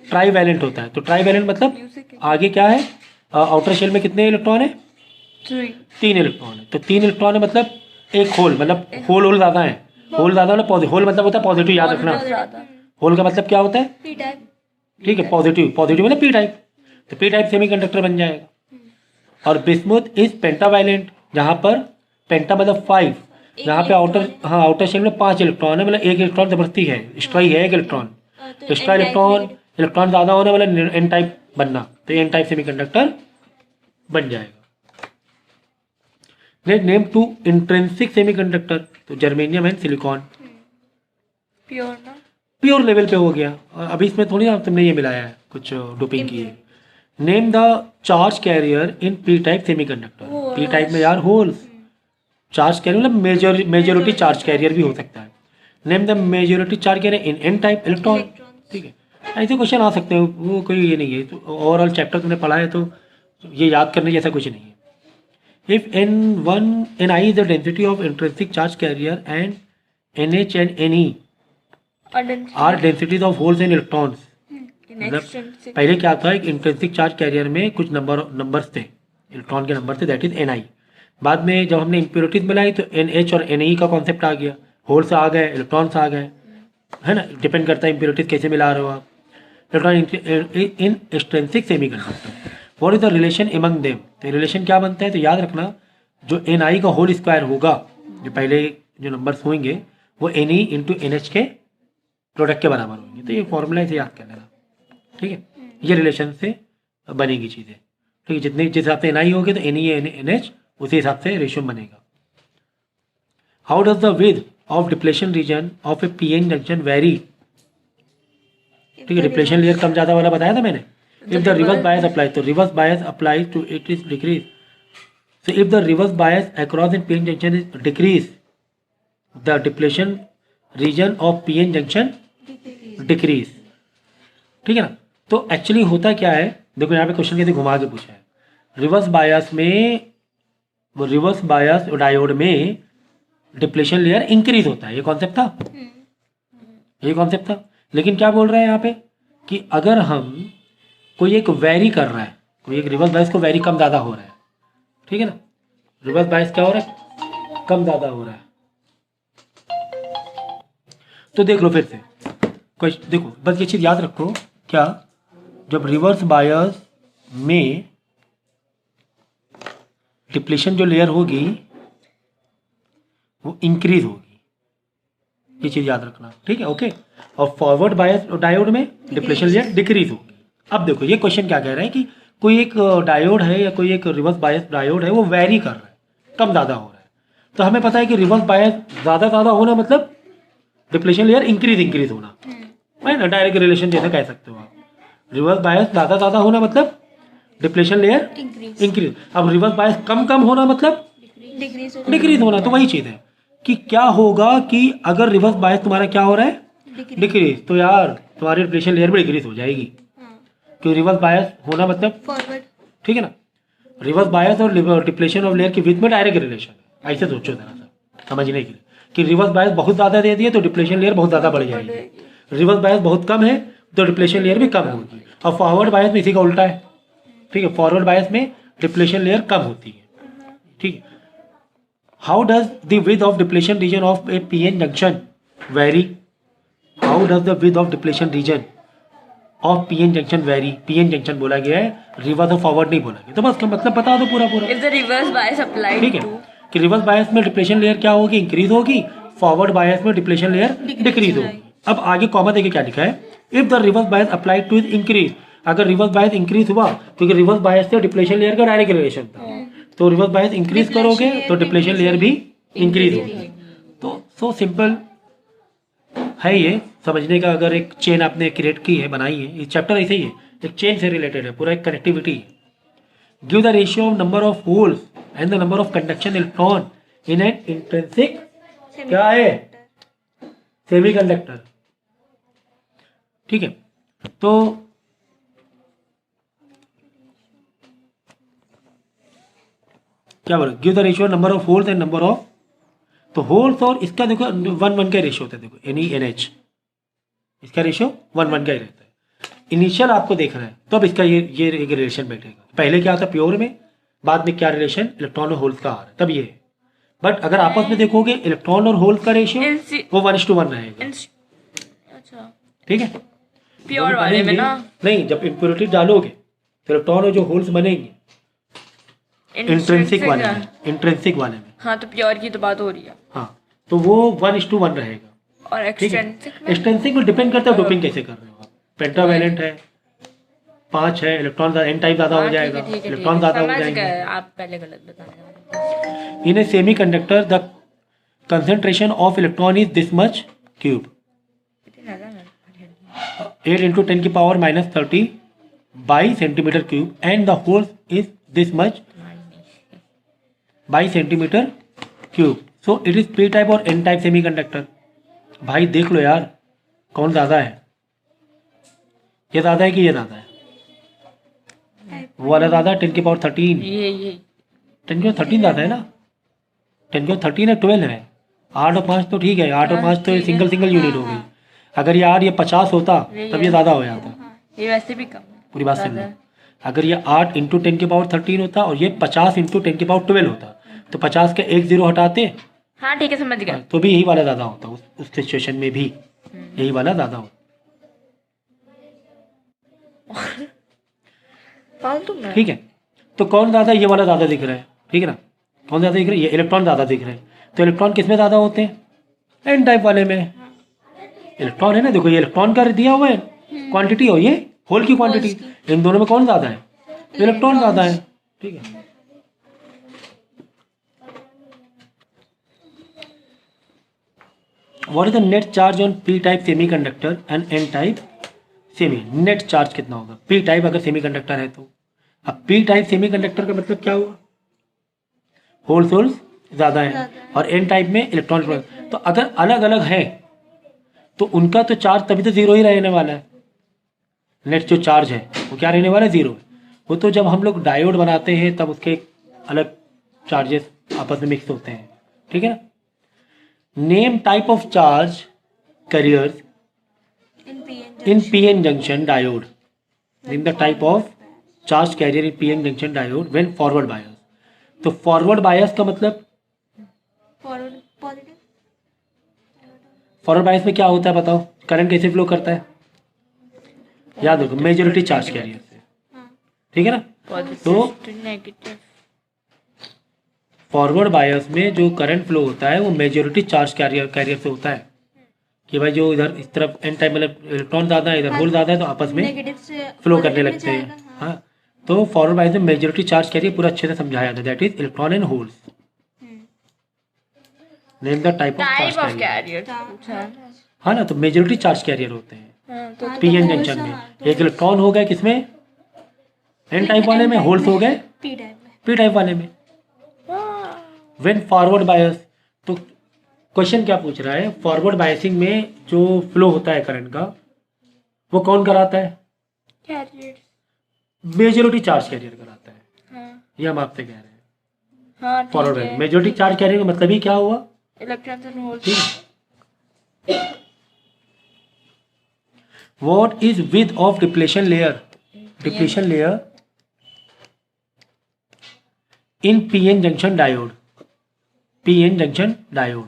ट्राईवैलेंट होता है। तो ट्राईवैलेंट मतलब आगे क्या है, आउटर शेल में कितने इलेक्ट्रॉन है? 3 इलेक्ट्रॉन है। तो 3 इलेक्ट्रॉन है मतलब एक होल, मतलब होल ज़्यादा है, होल ज़्यादा मतलब पॉजिटिव, होल मतलब होता है पॉजिटिव, याद रखना। होल का मतलब क्या होता है? P type. ठीक है, पॉजिटिव, पॉजिटिव मतलब पी टाइप। तो पी टाइप सेमीकंडक्टर बन जाएगा। और बिस्मुथ इज पेंटावैलेंट, जहाँ पर पेंटा मतलब 5, जहाँ पे आउटर शेल में 5 इलेक्ट्रॉन है, मतलब एक इलेक्ट्रॉन जबरदस्ती है, एक्स्ट्रा ही है एक इलेक्ट्रॉन, एक्स्ट्रा इलेक्ट्रॉन ज़्यादा होने वाला एन टाइप बनना, तो एन टाइप सेमीकंडक्टर बन जाएगा। नेम 2 इंट्रिंसिक सेमीकंडक्टर, तो जर्मेनियम एंड सिलिकॉन। प्योर ना, प्योर लेवल पे हो गया। और अभी इसमें थोड़ी ना तुमने ये मिलाया है, कुछ डोपिंग की है। Name the charge carrier in P type semiconductor. P type में यार होल्स, चार्ज कैरियर मतलब मेजोरिटी चार्ज कैरियर भी हो सकता है। Name the majority charge carrier in N type electron, ठीक है। ऐसे क्वेश्चन आ सकते हैं, वो कोई ये नहीं है। तो ओवरऑल चैप्टर तुमने पढ़ा है तो ये याद करने जैसा कुछ नहीं है। If Ni is the density of intrinsic charge carrier and NH and Ne are densities of holes and electrons, मतलब पहले क्या था, एक इंट्रिंसिक चार्ज कैरियर में कुछ नंबर्स थे, इलेक्ट्रॉन के नंबर थे, दैट इज Ni। बाद में जब हमने इम्प्योरिटीज मिलाई तो NH और Ne का कॉन्सेप्ट आ गया, होल्स आ गए, इलेक्ट्रॉन्स आ गए, है ना। डिपेंड करता है इम्प्योरिटीज कैसे मिला रहे हो आप। Electron in extrinsic semiconductor, what is the relation among them. तो रिलेशन क्या बनता है, तो याद रखना जो Ni का होल स्क्वायर होगा, जो पहले जो नंबर्स होंगे वो Ne इंटू NH के प्रोडक्ट के बराबर होंगे। तो ये फॉर्मूला इसे याद कर लेना, ठीक है। ये रिलेशन से बनेगी चीज़ें, ठीक है। जितने जिस हिसाब से Ni होगे तो Ne NH उसी हिसाब से रेशियो बनेगा। How does the width of depletion region of A PN junction very, ठीक है। डिप्लेशन लेयर कम ज़्यादा वाला बताया था मैंने। If the reverse bias apply, तो reverse bias applies to it is decrease. So if the reverse bias across in PN junction is decrease, the depletion region of PN junction decrease, ठीक है ना। तो एक्चुअली होता क्या है, देखो यहाँ पे क्वेश्चन कैसे घुमा के पूछा है। रिवर्स बायस में, रिवर्स बायस डायोड में डिप्लेशन लेयर इंक्रीज होता है, ये कॉन्सेप्ट था, ये कॉन्सेप्ट था। लेकिन क्या बोल रहा है यहाँ पे कि अगर हम कोई एक वेरी कर रहा है, कोई एक रिवर्स बायस को वेरी कम ज़्यादा हो रहा है, ठीक है ना। रिवर्स बायस क्या हो रहा है, कम ज़्यादा हो रहा है। तो देख लो फिर से, देखो बस ये चीज़ याद रखो, क्या जब रिवर्स बायस में डिप्लेशन जो लेयर होगी वो इंक्रीज होगी, ये चीज़ याद रखना, ठीक है, ओके। और फॉरवर्ड बायस डायोड में डिप्लेशन लेयर डिक्रीज होगी। अब देखो ये क्वेश्चन क्या कह रहा है कि कोई एक डायोड है या कोई एक रिवर्स बायस डायोड है, वो वेरी कर रहा है, कम ज़्यादा हो रहा है। तो हमें पता है कि रिवर्स बायस ज़्यादा होना मतलब डिप्लेशन लेयर इंक्रीज होना, है ना। डायरेक्ट रिलेशन जैसे कह सकते हो आप। रिवर्स बायस ज़्यादा होना मतलब डिप्लेशन लेयर इंक्रीज। अब रिवर्स बायस कम होना मतलब डिक्रीज होना। तो वही चीज़ है कि क्या होगा कि अगर रिवर्स बायस तुम्हारा क्या हो रहा है, डिक्रीज, तो यार तुम्हारी डिप्लेशन लेयर भी डिक्रीज हो जाएगी, क्योंकि रिवर्स बायस होना मतलब फॉरवर्ड, ठीक है ना। रिवर्स बायस और डिप्लेशन ऑफ लेयर के बीच में डायरेक्ट रिलेशन है। ऐसे सोचो जरा सा समझने के लिए कि रिवर्स बायस बहुत ज़्यादा दे दिए तो डिप्लेशन लेयर बहुत ज़्यादा बढ़ जाएगी, रिवर्स बायस बहुत कम है तो डिप्लेशन लेयर भी कम होगी। और फॉरवर्ड बायस में इसी का उल्टा है, ठीक है। फॉरवर्ड बायस में डिप्लेशन लेयर कम होती है, ठीक है। How does the width of depletion region of A PN junction very, how does the width of depletion region of PN junction very. PN junction बोला गया है, रिवर्स और फॉरवर्ड नहीं बोला गया, तो बस मतलब बता दो पूरा। If the reverse bias applied, ठीक है, कि रिवर्स बायस में डिप्लेशन लेयर क्या होगी, इंक्रीज होगी, फॉरवर्ड बायस में डिप्लेशन लेयर डिक्रीज होगी। अब आगे कॉमा देखिए क्या लिखा है, if the reverse bias applied to increase. अगर रिवर्स बायस इंक्रीज हुआ, क्योंकि रिवर्स बायस से डिप्लेशन लेयर का डायरेक्ट रिलेशन था, तो रिवर्स बायस इंक्रीज करोगे तो डिप्लेशन लेयर भी इंक्रीज होगी। तो सो सिंपल है ये समझने का। अगर एक चेन आपने क्रिएट की है, बनाई है, ये चैप्टर ऐसे ही है, एक चेन से रिलेटेड है, पूरा एक कनेक्टिविटी है। Give the ratio of number of holes and the number of conduction electron in an intrinsic, क्या है, सेमीकंडक्टर, ठीक है। तो क्या बोला, give the ratio number of holes and number of, तो होल्स और इसका देखो 1:1 का रेशियो होता है, देखो NE NH, इसका रेशियो 1:1 का ही रहता है। इनिशियल आपको देख रहा है तो अब इसका ये एक रिलेशन बैठेगा। पहले क्या था प्योर में, बाद में क्या रिलेशन इलेक्ट्रॉन और होल्स का आ रहा है, तब ये है। बट अगर आपस में देखोगे इलेक्ट्रॉन और होल्स का रेशियो वो 1:1 रहेगा, अच्छा, ठीक है। प्योर वाले में ना, नहीं, जब इम्प्योरिटी डालोगे तो इलेक्ट्रॉन और जो होल्स बनेंगे इंट्रिंसिक वाले में, इंट्रिंसिक वाले में, हाँ, तो प्योर की तो बात हो रही है, हाँ, तो वो 1:1 रहेगा। और एक्सटेंसिक में डिपेंड करता है डोपिंग कैसे कर रहे हो आप। पेंटावैलेंट है, 5 है, इलेक्ट्रॉन एन टाइप ज्यादा हो जाएगा, इलेक्ट्रॉन ज्यादा हो जाएंगे। आप पहले गलत बता रहे हो। In a semiconductor the concentration of electron is this much cube, 8 × 10⁻³ by centimeter cube, and the hole is this much by centimeter cube. So it is p type और n type semiconductor. भाई देख लो यार कौन ज़्यादा है, ये ज़्यादा है कि ये ज़्यादा है, वो वाला ज़्यादा है 10⁻13, ये 10⁻13 ज़्यादा है ना, 10⁻13 है, 12 है, 8 और 5 तो ठीक है, 8 और 5 तो सिंगल यूनिट हो गई। अगर ये 8 ये 50 होता तब ये ज़्यादा हो जाता, ये वैसे भी कम है। पूरी बात सुन लो। ज़्यादा। अगर ये 8 इंटू 10⁻13 होता और ये 50 इंटू 10⁻12 होता तो 50 के एक जीरो हटाते हाँ ठीक है, समझ गया। तो भी यही वाला ज़्यादा होता, उस सिचुएशन में भी यही वाला ज़्यादा होता। फालतू में। ठीक है, तो कौन ज़्यादा, ये वाला ज़्यादा दिख रहा है, ठीक है ना। कौन ज़्यादा दिख रहा है, ये इलेक्ट्रॉन ज़्यादा दिख रहे हैं। तो इलेक्ट्रॉन किस में ज़्यादा होते हैं, एन टाइप वाले में। इलेक्ट्रॉन है ना, देखो ये इलेक्ट्रॉन का दिया हुआ है क्वांटिटी और ये होल की क्वांटिटी, इन दोनों में कौन ज़्यादा है, इलेक्ट्रॉन ज़्यादा है। ठीक है, what is the net charge on P type semiconductor and N type semi. Net charge कितना होगा पी टाइप अगर सेमी कंडक्टर है तो। अब पी टाइप सेमी कंडक्टर का मतलब क्या हुआ, होल्स होल्स ज़्यादा है और एन टाइप में इलेक्ट्रॉन। तो अगर अलग अलग है तो उनका तो चार्ज तभी तो जीरो ही रहने वाला है। नेट जो चार्ज है वो क्या रहने वाला है, जीरो। वो तो जब हम लोग डायोड बनाते हैं तब उसके अलग चार्जेस आपस में मिक्स होते हैं। ठीक है ना। Name type of charge carriers in PN junction diode. Name the type of charge carrier in PN junction diode when forward bias. तो forward bias का मतलब, forward bias में क्या होता है बताओ, करंट कैसे फ्लो करता है, याद रखो मेजॉरिटी चार्ज कैरियर से। ठीक है ना। तो नेगेटिव फॉरवर्ड बायस में जो करंट फ्लो होता है वो मेजॉरिटी चार्ज कैरियर से होता है कि भाई जो इधर इस तरफ एन टाइप मतलब इलेक्ट्रॉन ज़्यादा है, इधर होल ज़्यादा है तो आपस में फ्लो करने लगते हैं। हाँ, तो फॉरवर्ड बायस में मेजॉरिटी चार्ज कैरियर पूरा अच्छे से समझाया जाता है, that is electron and holes. Name the type of type of charge carrier. Carrier. हाँ ना, तो मेजॉरिटी चार्ज कैरियर होते हैं तो पीएन जंक्शन में। एक इलेक्ट्रॉन हो गए किसमें, एन टाइप वाले में, होल्स हो गए पी टाइप वाले में। व्हेन फॉरवर्ड बायस, तो क्वेश्चन क्या पूछ रहा है, फॉरवर्ड बायसिंग में जो फ्लो होता है करंट का वो कौन कराता है, कैरियर। मेजॉरिटी चार्ज कैरियर कराता है। हाँ ये हम आपसे कह रहे हैं। हाँ फॉरवर्ड ठीक बायस है। मेजॉरिटी चार्ज कैरियर का मतलब ही क्या हुआ, इलेक्ट्रॉन्स एंड होल्स। ठीक है। What is width of depletion layer, depletion layer in PN junction diode, PN junction diode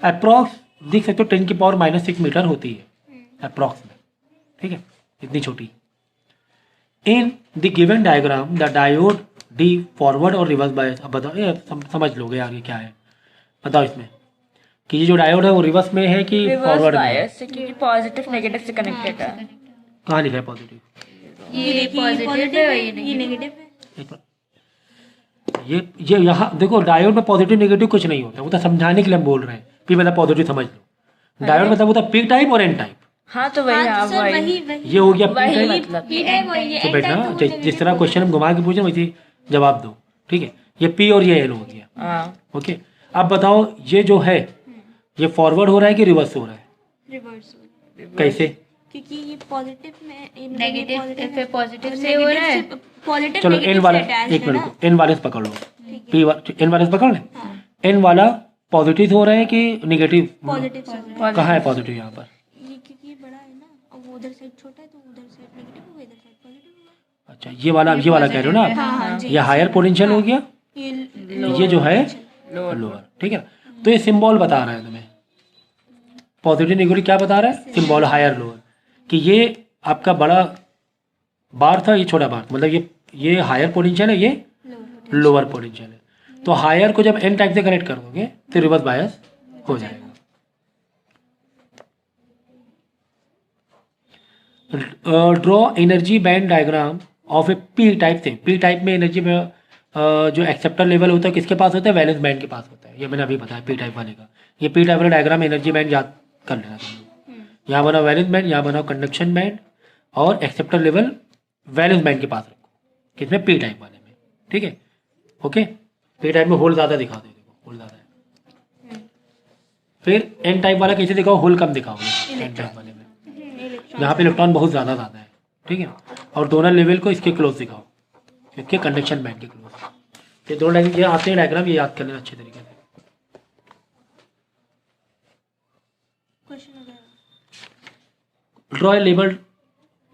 approx देख सकते हो 10⁻⁻6 मीटर होती है अप्रॉक्स में। ठीक है, इतनी छोटी। In the given diagram the diode D forward और रिवर्स बायस। अब बताओ, ये समझ लोगे आगे क्या है, बताओ इसमें कि ये जो डायोड है वो रिवर्स में है कि रिवर्स फॉरवर्ड में है? बायस से, क्योंकि पॉजिटिव नेगेटिव से कनेक्टेड है। कहाँ लिखा है पॉजिटिव, ये पॉजिटिव है, ये नेगेटिव है। एक बार। ये यहाँ देखो, डायोड में पॉजिटिव नेगेटिव कुछ नहीं होता, वो तो समझाने के लिए हम बोल रहे हैं, पी मतलब पॉजिटिव समझ लो। डायोड मतलब होता है पी टाइप और एन टाइप। हाँ तो वही, हाँ सर वही वही ये हो गया पी वही टाइप। मतलब। P टाइप वही है, तो N बेटा टाइप तो वो जिस तरह क्वेश्चन हम घुमा के पूछे वैसे जवाब दो। ठीक है, ये पी और ये एन हो गया। हाँ ओके, अब बताओ ये जो है ये फॉरवर्ड हो रहा है कि रिवर्स हो रहा है, रिवर्स, कैसे। क्योंकि ये पॉजिटिव में नेगेटिव पे पॉजिटिव से हो रहा है। पॉजिटिव चलो एन वाला, एक मिनट को एन वाले से पकड़ लो, पी एन वाले से पकड़ ले। एन वाला पॉजिटिव हो रहा है कि नेगेटिव, पॉजिटिव से हो रहा है। कहाँ है पॉजिटिव यहाँ पर, ये क्योंकि ये बड़ा है ना, और वो उधर साइड छोटा है तो उधर साइड नेगेटिव होगा, इधर साइड पॉजिटिव होगा। अच्छा ये वाला कह रहे हो ना आप, हाँ जी, ये हायर पोटेंशियल हो गया, ये जो है लोअर। ठीक है, तो ये सिंबल बता रहा है तुम्हें, पॉजिटिव नेगेटिव क्या बता रहा है, सिंबल हायर लोअर, कि ये आपका बड़ा बार था, ये छोटा बार, मतलब ये हायर पोटेंशियल है, ये लोअर पोटेंशियल है। तो हायर को जब एन टाइप से कनेक्ट कर दोगे तो रिवर्स बायस हो जाएगा। Draw energy band diagram of A P type से। पी टाइप में एनर्जी में जो एक्सेप्टर लेवल होता है किसके पास होता है, वैलेंस बैंड के पास होता है। ये मैंने अभी बताया पी टाइप वाले का। ये पी टाइप वाला डायग्राम एनर्जी बैंड याद कर लेना तुम लोग। यहाँ बनाओ वैलेंस बैंड, यहाँ बनाओ कंडक्शन बैंड, और एक्सेप्टर लेवल वैलेंस बैंड के पास रखो, किसमें, पी टाइप वाले में। ठीक है, ओके। पी टाइप में होल ज़्यादा दिखा दो, देखो होल ज़्यादा है। फिर एन टाइप वाला कैसे दिखाओ, होल कम दिखाओगे एन टाइप वाले में, यहाँ पे इलेक्ट्रॉन बहुत ज़्यादा है। ठीक है, और दोनों लेवल को इसके क्लोज दिखाओ, इसके कंडक्शन बैंड के क्लोज। ये दोनों ये आते हैं डायग्राम, ये याद कर लेना अच्छे तरीके से। Draw a level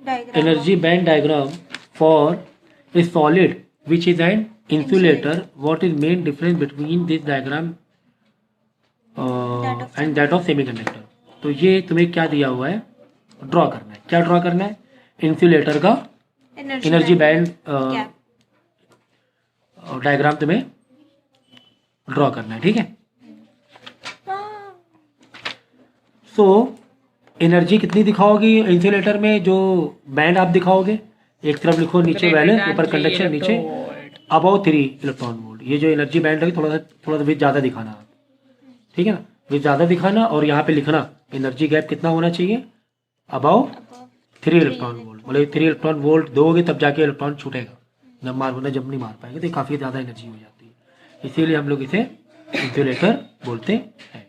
diagram energy band diagram for a solid which is an insulator. What is main difference between this diagram and that of semiconductor? तो ये तुम्हें क्या दिया हुआ है, ड्रॉ करना है. क्या ड्रॉ करना है? इंसुलेटर का एनर्जी बैंड डायग्राम तुम्हें ड्रॉ करना है. ठीक है. सो एनर्जी कितनी दिखाओगे इंसुलेटर में? जो बैंड आप दिखाओगे, एक तरफ लिखो नीचे वैलेंस, ऊपर कंडक्शन, नीचे अबाउ 3 इलेक्ट्रॉन वोल्ट. ये जो एनर्जी बैंड है थोड़ा सा विथ ज़्यादा दिखाना आप. ठीक है ना, विथ ज़्यादा दिखाना. और यहाँ पे लिखना एनर्जी गैप कितना होना चाहिए, अबाउ 3 इलेक्ट्रॉन वोल्ट. मतलब 3 इलेक्ट्रॉन वोल्ट दोगे तब जाके इलेक्ट्रॉन छूटेगा. जब नहीं मार पाएंगे तो काफ़ी ज़्यादा एनर्जी हो जाती है. इसीलिए हम लोग इसे इंसुलेटर बोलते हैं.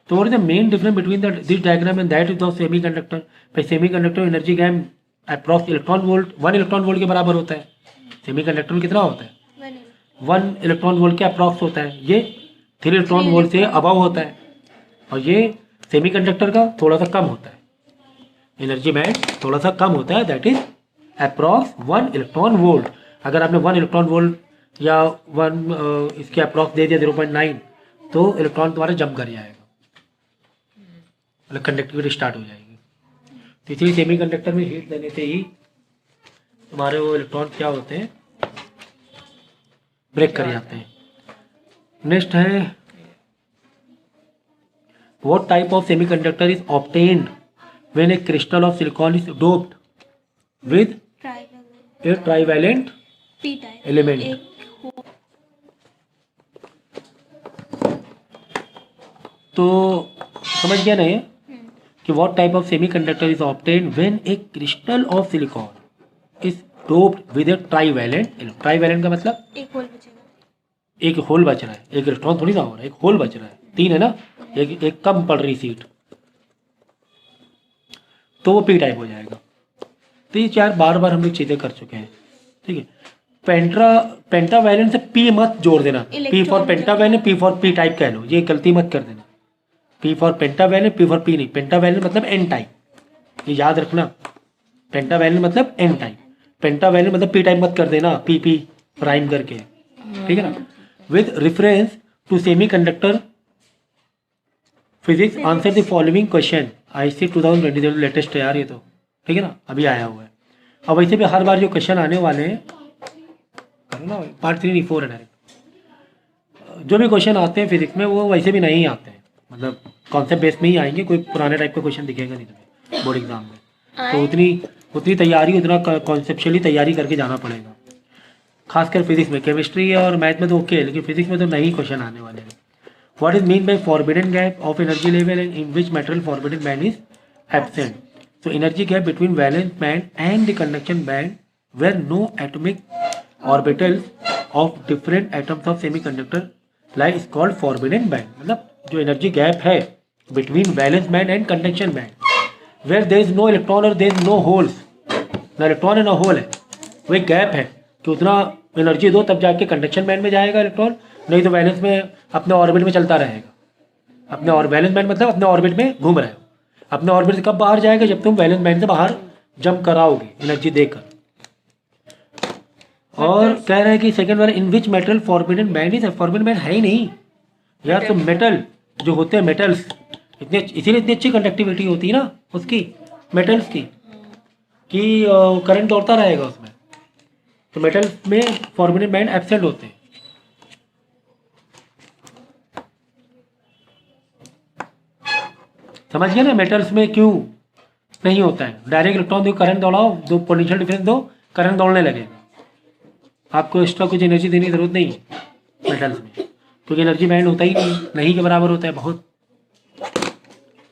तो what is the main difference between this diagram and that is the semiconductor? भाई semiconductor energy gap approx electron volt 1 electron volt के बराबर होता है. सेमीकंडक्टर में कितना होता है? 1 इलेक्ट्रॉन वोल्ट के अप्रॉक्स होता है. ये 3 इलेक्ट्रॉन वोल्ट से अबव होता है. और ये सेमीकंडक्टर का थोड़ा सा कम होता है. एनर्जी बैंड थोड़ा सा कम होता है, that is approx 1 electron volt. अगर आपने 1 इलेक्ट्रॉन वोल्ट या 1 इसके अप्रॉक्स दे दिया 0.9 तो इलेक्ट्रॉन तुम्हारा जंप कर जाएगा, मतलब कंडक्टिविटी स्टार्ट हो जाएगी. तो इसलिए सेमीकंडक्टर में हीट देने से ही तुम्हारे वो इलेक्ट्रॉन क्या होते हैं, ब्रेक कर जाते हैं. नेक्स्ट है what type of semiconductor is obtained when a crystal of silicon is doped with a trivalent P type element. तो समझ गया ना ये कि what type of semiconductor is obtained when a crystal of silicon is doped with a trivalent. Trivalent का मतलब एक whole बचेगा. एक होल बच रहा है, एक इलेक्ट्रॉन थोड़ी ना हो रहा है, एक होल बच रहा है. 3 है ना, एक कम पड़ रही सीट, तो वो पी टाइप हो जाएगा. तो ये 4 बार हम लोग चीज़ें कर चुके हैं. ठीक है. पेंटावैलेंट से पी मत जोड़ देना. P for pentavalent, P for P type कह लो, ये गलती मत कर देना. P for pentavalent, P for P नहीं. पेंटावैलेंट मतलब एन टाइप, ये याद रखना. पेंटावैलेंट मतलब एन टाइप, पेंटावैलेंट मतलब पी टाइप मत कर देना, पी पी प्राइम करके. ठीक है ना. With reference to semiconductor physics answer the following question. IC 2023 latest है यार ये तो. ठीक है ना, अभी आया हुआ है. अब वैसे भी हर बार जो क्वेश्चन आने वाले हैं, करो ना, पार्ट 3 नहीं 4 है डायरेक्ट. जो भी क्वेश्चन आते हैं फिजिक्स में वो वैसे भी नहीं आते हैं, मतलब कॉन्सेप्ट बेस में ही आएंगे. कोई पुराने टाइप का क्वेश्चन दिखेगा नहीं तुम्हें बोर्ड एग्जाम में. तो उतनी तैयारी, उतना कॉन्सेप्चुअली तैयारी करके जाना पड़ेगा. खासकर फिजिक्स में. केमिस्ट्री और मैथ में तो ओके है, लेकिन फिजिक्स में तो नहीं क्वेश्चन आने वाले हैं. What is mean by forbidden gap of energy level and in which material forbidden band is absent? So energy gap between valence band and the conduction band where no atomic orbitals of different atoms of semiconductor lie is called forbidden band. मतलब जो energy gap है between valence band and conduction band where there is no electron or there is no holes, ना electron है ना hole है, वो एक gap है कि उतना एनर्जी दो तब जाके कंडक्शन बैंड में जाएगा इलेक्ट्रॉन, नहीं तो वैलेंस में अपने ऑर्बिट में चलता रहेगा. अपने और वैलेंस बैंड मतलब अपने ऑर्बिट में घूम रहे हो. अपने ऑर्बिट से कब बाहर जाएगा, जब तुम वैलेंस बैंड से बाहर जंप कराओगे एनर्जी देकर. और कह रहे हैं कि सेकंड वाला in which metal forbidden band is. Forbidden band है ही नहीं यार. तो मेटल जो होते हैं, मेटल्स इतने, इसीलिए इतनी अच्छी कंडक्टिविटी होती है ना उसकी, मेटल्स की, कि करंट दौड़ता रहेगा उसमें. तो मेटल में फॉरबिडन बैंड एब्सेंट होते हैं. समझ गया ना. मेटल्स में क्यों नहीं होता है. डायरेक्ट इलेक्ट्रॉन दो, करंट दौड़ाओ, दो पोटेंशियल डिफरेंस दो, करंट दौड़ने लगेगा. आपको एक्स्ट्रा कुछ एनर्जी देने की जरूरत नहीं है मेटल्स में, क्योंकि एनर्जी बैंड होता ही नहीं के बराबर होता है. बहुत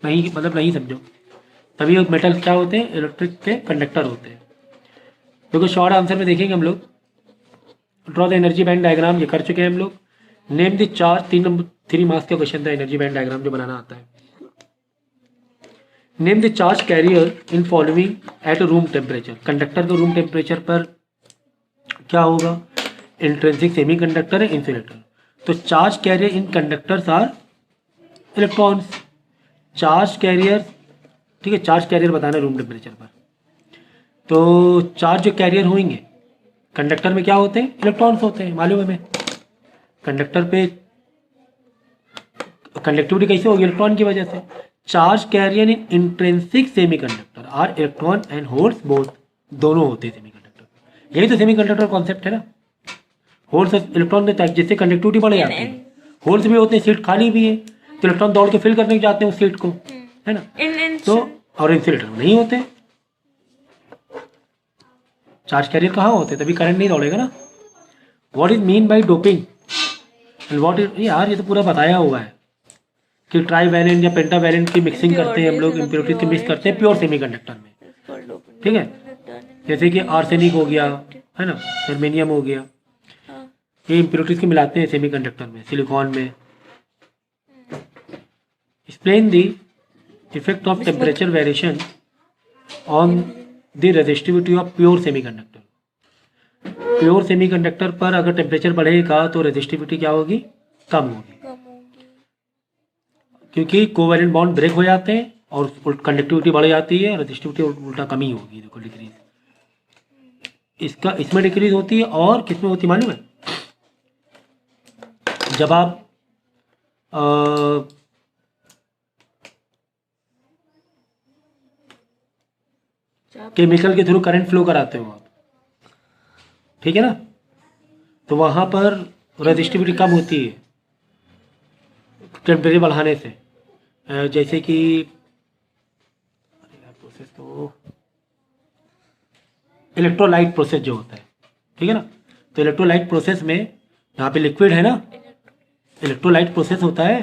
नहीं, मतलब नहीं समझो. तभी मेटल्स क्या होते हैं, इलेक्ट्रिक के कंडक्टर होते हैं. देखो शॉर्ट आंसर में देखेंगे हम लोग. Draw the energy band diagram, ये कर चुके हैं हम लोग. नेम द चार्ज, 3 मार्क्स का क्वेश्चन था एनर्जी बैंड डायग्राम जो बनाना आता है. Name the charge carrier in following at room temperature. Conductor को रूम टेम्परेचर पर क्या होगा, इंट्रिंसिक सेमीकंडक्टर है, इंसुलेटर. तो charge carrier in conductors are electrons. Charge carrier, ठीक है, चार्ज कैरियर बताना रूम टेम्परेचर पर. तो चार्ज जो कैरियर होंगे कंडक्टर में क्या होते हैं, इलेक्ट्रॉन्स होते हैं, मालूम है हमें। कंडक्टर पे कंडक्टिविटी कैसे होगी, इलेक्ट्रॉन की वजह से। Charge carrier in intrinsic semiconductor are electron and holes both, दोनों होते हैं सेमीकंडक्टर। यही तो सेमीकंडक्टर कॉन्सेप्ट है ना, होल्स इलेक्ट्रॉन देता है जिससे कंडक्टिविटी बढ़ जाती है। होल्स भी होते हैं, सीट खाली भी है तो इलेक्ट्रॉन दौड़ के फिल करने जाते हैं उस सीट को, है ना। तो और इंसुलेटर में नहीं होते, चार्ज कैरियर कहाँ होते, तभी करंट नहीं दौड़ेगा ना। What is mean by doping and what is, यार ये तो पूरा बताया हुआ है कि ट्राईवैलेंट या पेंटावैलेंट की मिक्सिंग करते हैं हम लोग, इम्प्योरिटीज की मिक्स करते हैं प्योर सेमीकंडक्टर में, ठीक है। जैसे कि आर्सेनिक हो गया, है ना, जर्मेनियम हो गया, ये इम्प्योरिटीज के मिलाते हैं सेमीकंडक्टर में, सिलिकॉन में। Explain the effect of temperature variation on the resistivity of pure semiconductor. Pure semiconductor पर अगर टेम्परेचर बढ़ेगा तो रेजिस्टिविटी क्या होगी, कम होगी, क्योंकि कोवैलेंट बॉन्ड ब्रेक हो जाते हैं और कंडक्टिविटी बढ़ जाती है, रेजिस्टिविटी उल्टा कमी होगी, देखो डिक्रीज। इसमें डिक्रीज होती है और किसमें होती है मालूम है, जब आप केमिकल के थ्रू करंट फ्लो कराते हो आप, ठीक है ना, तो वहां पर रेजिस्टिविटी कम होती है टेम्परेचर बढ़ाने से। जैसे कि प्रोसेस तो इलेक्ट्रोलाइट प्रोसेस जो होता है, ठीक है ना, तो इलेक्ट्रोलाइट प्रोसेस में यहाँ पे लिक्विड है ना, इलेक्ट्रोलाइट प्रोसेस होता है,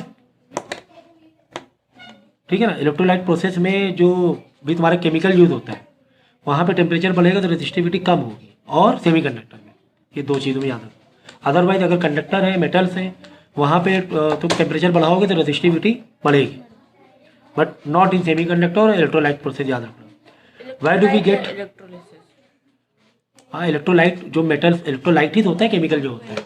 ठीक है ना। इलेक्ट्रोलाइट प्रोसेस में जो भी तुम्हारा केमिकल यूज होता है वहाँ पे टेम्परेचर बढ़ेगा तो रेजिस्टिविटी कम होगी, और सेमीकंडक्टर में ये दो चीज़ों में याद रखो। अदरवाइज अगर कंडक्टर है, मेटल्स हैं, वहाँ पे तुम टेम्परेचर बढ़ाओगे तो रेजिस्टिविटी बढ़ेगी, बट नॉट इन सेमीकंडक्टर और इलेक्ट्रोलाइट प्रोसेस, याद रखना। वाई डू वी गेट, हाँ इलेक्ट्रोलाइट जो मेटल्स, इलेक्ट्रोलाइट ही तो होता है केमिकल जो होता है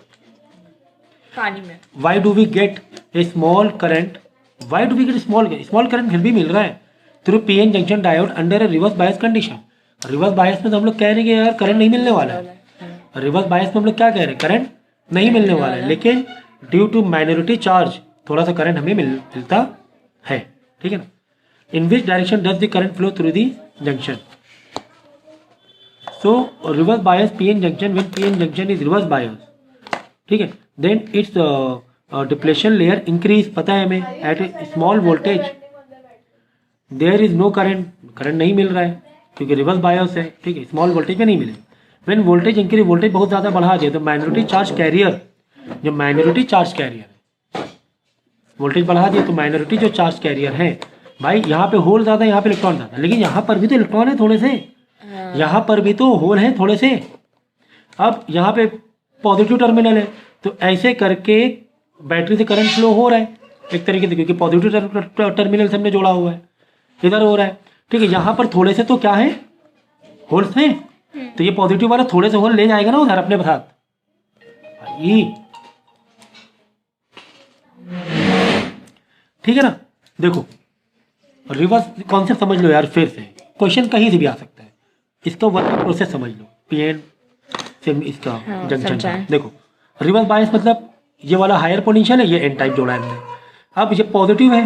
पानी में। Why do we get a small current, why do we get small current फिर भी मिल रहा है through PN junction diode under a reverse bias condition. Reverse bias में तो हम लोग कह रहे हैं कि यार करंट नहीं मिलने वाला है, रिवर्स बायस में हम लोग क्या कह रहे हैं, करंट नहीं मिलने वाला है, लेकिन ड्यू टू माइनॉरिटी चार्ज थोड़ा सा करंट हमें मिलता है, ठीक है ना। In which direction does the current flow through the junction, so reverse bias PN junction, when PN junction is reverse bias, ठीक है, then it's depletion layer increase, पता है हमें, at a small voltage there is no current, current नहीं मिल रहा है क्योंकि रिवर्स बायस है, ठीक है, स्मॉल वोल्टेज में नहीं मिले। व्हेन वोल्टेज इंक्रीज, वोल्टेज बहुत ज़्यादा बढ़ा दिया तो माइनॉरिटी चार्ज कैरियर, जो माइनॉरिटी चार्ज कैरियर है, वोल्टेज बढ़ा दिया तो माइनॉरिटी जो चार्ज कैरियर है, भाई यहाँ पे होल ज़्यादा, यहाँ पे इलेक्ट्रॉन ज़्यादा, लेकिन यहाँ पर भी तो इलेक्ट्रॉन है थोड़े से, यहाँ पर भी तो होल है थोड़े से। अब यहाँ पे पॉजिटिव टर्मिनल है तो ऐसे करके बैटरी से करंट फ्लो हो रहा है एक तरीके से, क्योंकि पॉजिटिव टर्मिनल से हमने जोड़ा हुआ है, इधर हो रहा है, ठीक है। यहाँ पर थोड़े से तो क्या है, होल्स हैं, तो ये पॉजिटिव वाला थोड़े से होल ले जाएगा ना उधर अपने साथ, ये ठीक है ना। देखो रिवर्स कॉन्सेप्ट समझ लो यार, फिर से क्वेश्चन कहीं से भी आ सकता है, इसका वर्किंग प्रोसेस समझ लो, पीएन से इसका जंक्शन। देखो रिवर्स बायस मतलब ये वाला हायर पोटेंशियल है, ये एन टाइप जोड़ा है हमने। अब ये पॉजिटिव है,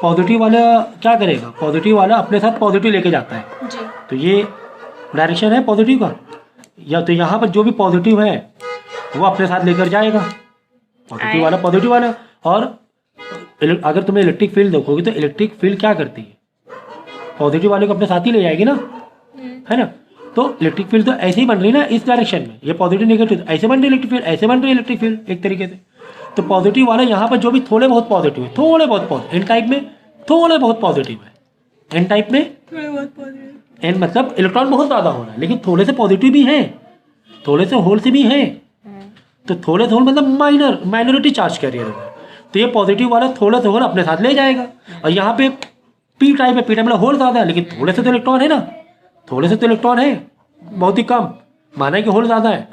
पॉजिटिव वाला क्या करेगा, पॉजिटिव वाला अपने साथ पॉजिटिव लेके जाता है जी। तो ये डायरेक्शन है पॉजिटिव का, या तो यहाँ पर जो भी पॉजिटिव है वो अपने साथ लेकर जाएगा, पॉजिटिव वाला पॉजिटिव वाला। और अगर तुम्हें इलेक्ट्रिक फील्ड देखोगे तो इलेक्ट्रिक फील्ड क्या करती है, पॉजिटिव वाले को अपने साथ ही ले जाएगी ना, है ना। तो इलेक्ट्रिक फील्ड तो ऐसे ही बन रही है ना इस डायरेक्शन में, ये पॉजिटिव नेगेटिव ऐसे बन रही इलेक्ट्रिक फील्ड, ऐसे बन रही इलेक्ट्रिक फील्ड एक तरीके से। तो पॉजिटिव वाला यहाँ पर जो भी थोड़े बहुत पॉजिटिव है, थोड़े बहुत पॉजिटिव, एन टाइप में थोड़े बहुत पॉजिटिव है, एन टाइप में थोड़े बहुत पॉजिटिव, एन मतलब इलेक्ट्रॉन बहुत ज़्यादा हो रहा है, लेकिन थोड़े से पॉजिटिव भी हैं, थोड़े से होल से भी हैं, तो थोड़े से होल मतलब माइनॉरिटी चार्ज कैरियर होगा, तो ये पॉजिटिव वाला थोड़े से होल अपने साथ ले जाएगा। और यहाँ पे पी टाइप है, पी टाइप मतलब होल ज़्यादा है, लेकिन थोड़े से तो इलेक्ट्रॉन है ना, थोड़े से तो इलेक्ट्रॉन है, बहुत ही कम, माना कि होल ज़्यादा है,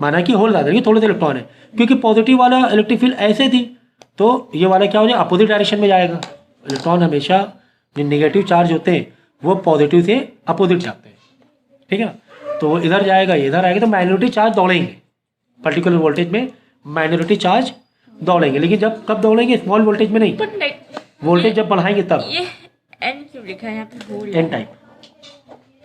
माना कि होल ज़्यादा है, लेकिन थोड़े से इलेक्ट्रॉन है, क्योंकि पॉजिटिव वाला इलेक्ट्रिक फील्ड ऐसे थी, तो ये वाला क्या हो जाए, अपोजिट डायरेक्शन में जाएगा। इलेक्ट्रॉन हमेशा जो नेगेटिव चार्ज होते हैं वो पॉजिटिव से अपोजिट जाते हैं, ठीक है ना, तो वो इधर जाएगा, ये इधर आएगा, तो माइनॉरिटी चार्ज दौड़ेंगे पर्टिकुलर वोल्टेज में, माइनॉरिटी चार्ज दौड़ेंगे, लेकिन जब कब दौड़ेंगे, स्मॉल वोल्टेज में नहीं, पर नहीं, वोल्टेज जब बढ़ाएंगे तब। ये एन क्यों लिखा है यहाँ पे? होल एन टाइप,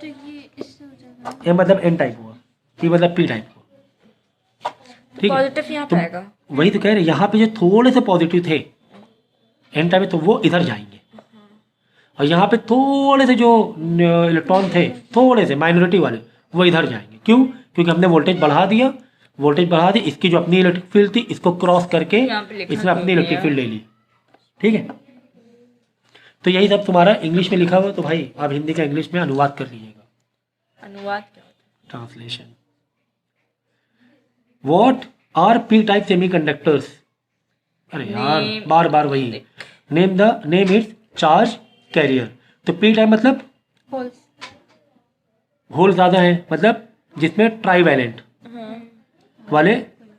तो ये इससे हो जाएगा। ए मतलब एन टाइप हुआ, पी मतलब पी टाइप हुआ, ठीक है। पॉजिटिव यहाँ पे आएगा। वही तो कह रहे, यहाँ पे जो थोड़े से पॉजिटिव थे एन टाइप में, तो वो इधर जाएंगे, और यहाँ पे थोड़े से जो इलेक्ट्रॉन थे, थोड़े से माइनॉरिटी वाले, वो इधर जाएंगे। क्यों? क्योंकि हमने वोल्टेज बढ़ा दिया, वोल्टेज बढ़ा दी, इसकी जो अपनी इलेक्ट्रिक फील्ड थी इसको क्रॉस करके यहाँ पे लिखा इसने अपनी तो इलेक्ट्रिक गया। फील्ड ले ली, ठीक है। तो यही सब तुम्हारा इंग्लिश में लिखा हुआ, तो भाई आप हिंदी का इंग्लिश में अनुवाद कर लीजिएगा। अनुवाद क्या होता translation. What R P type semiconductors? अरे यार Name- बार बार वही, नेम इट्स चार्ज कैरियर। तो पी टाइप मतलब होल्स। होल ज्यादा है, मतलब जिसमें ट्राईवैलेंट वाले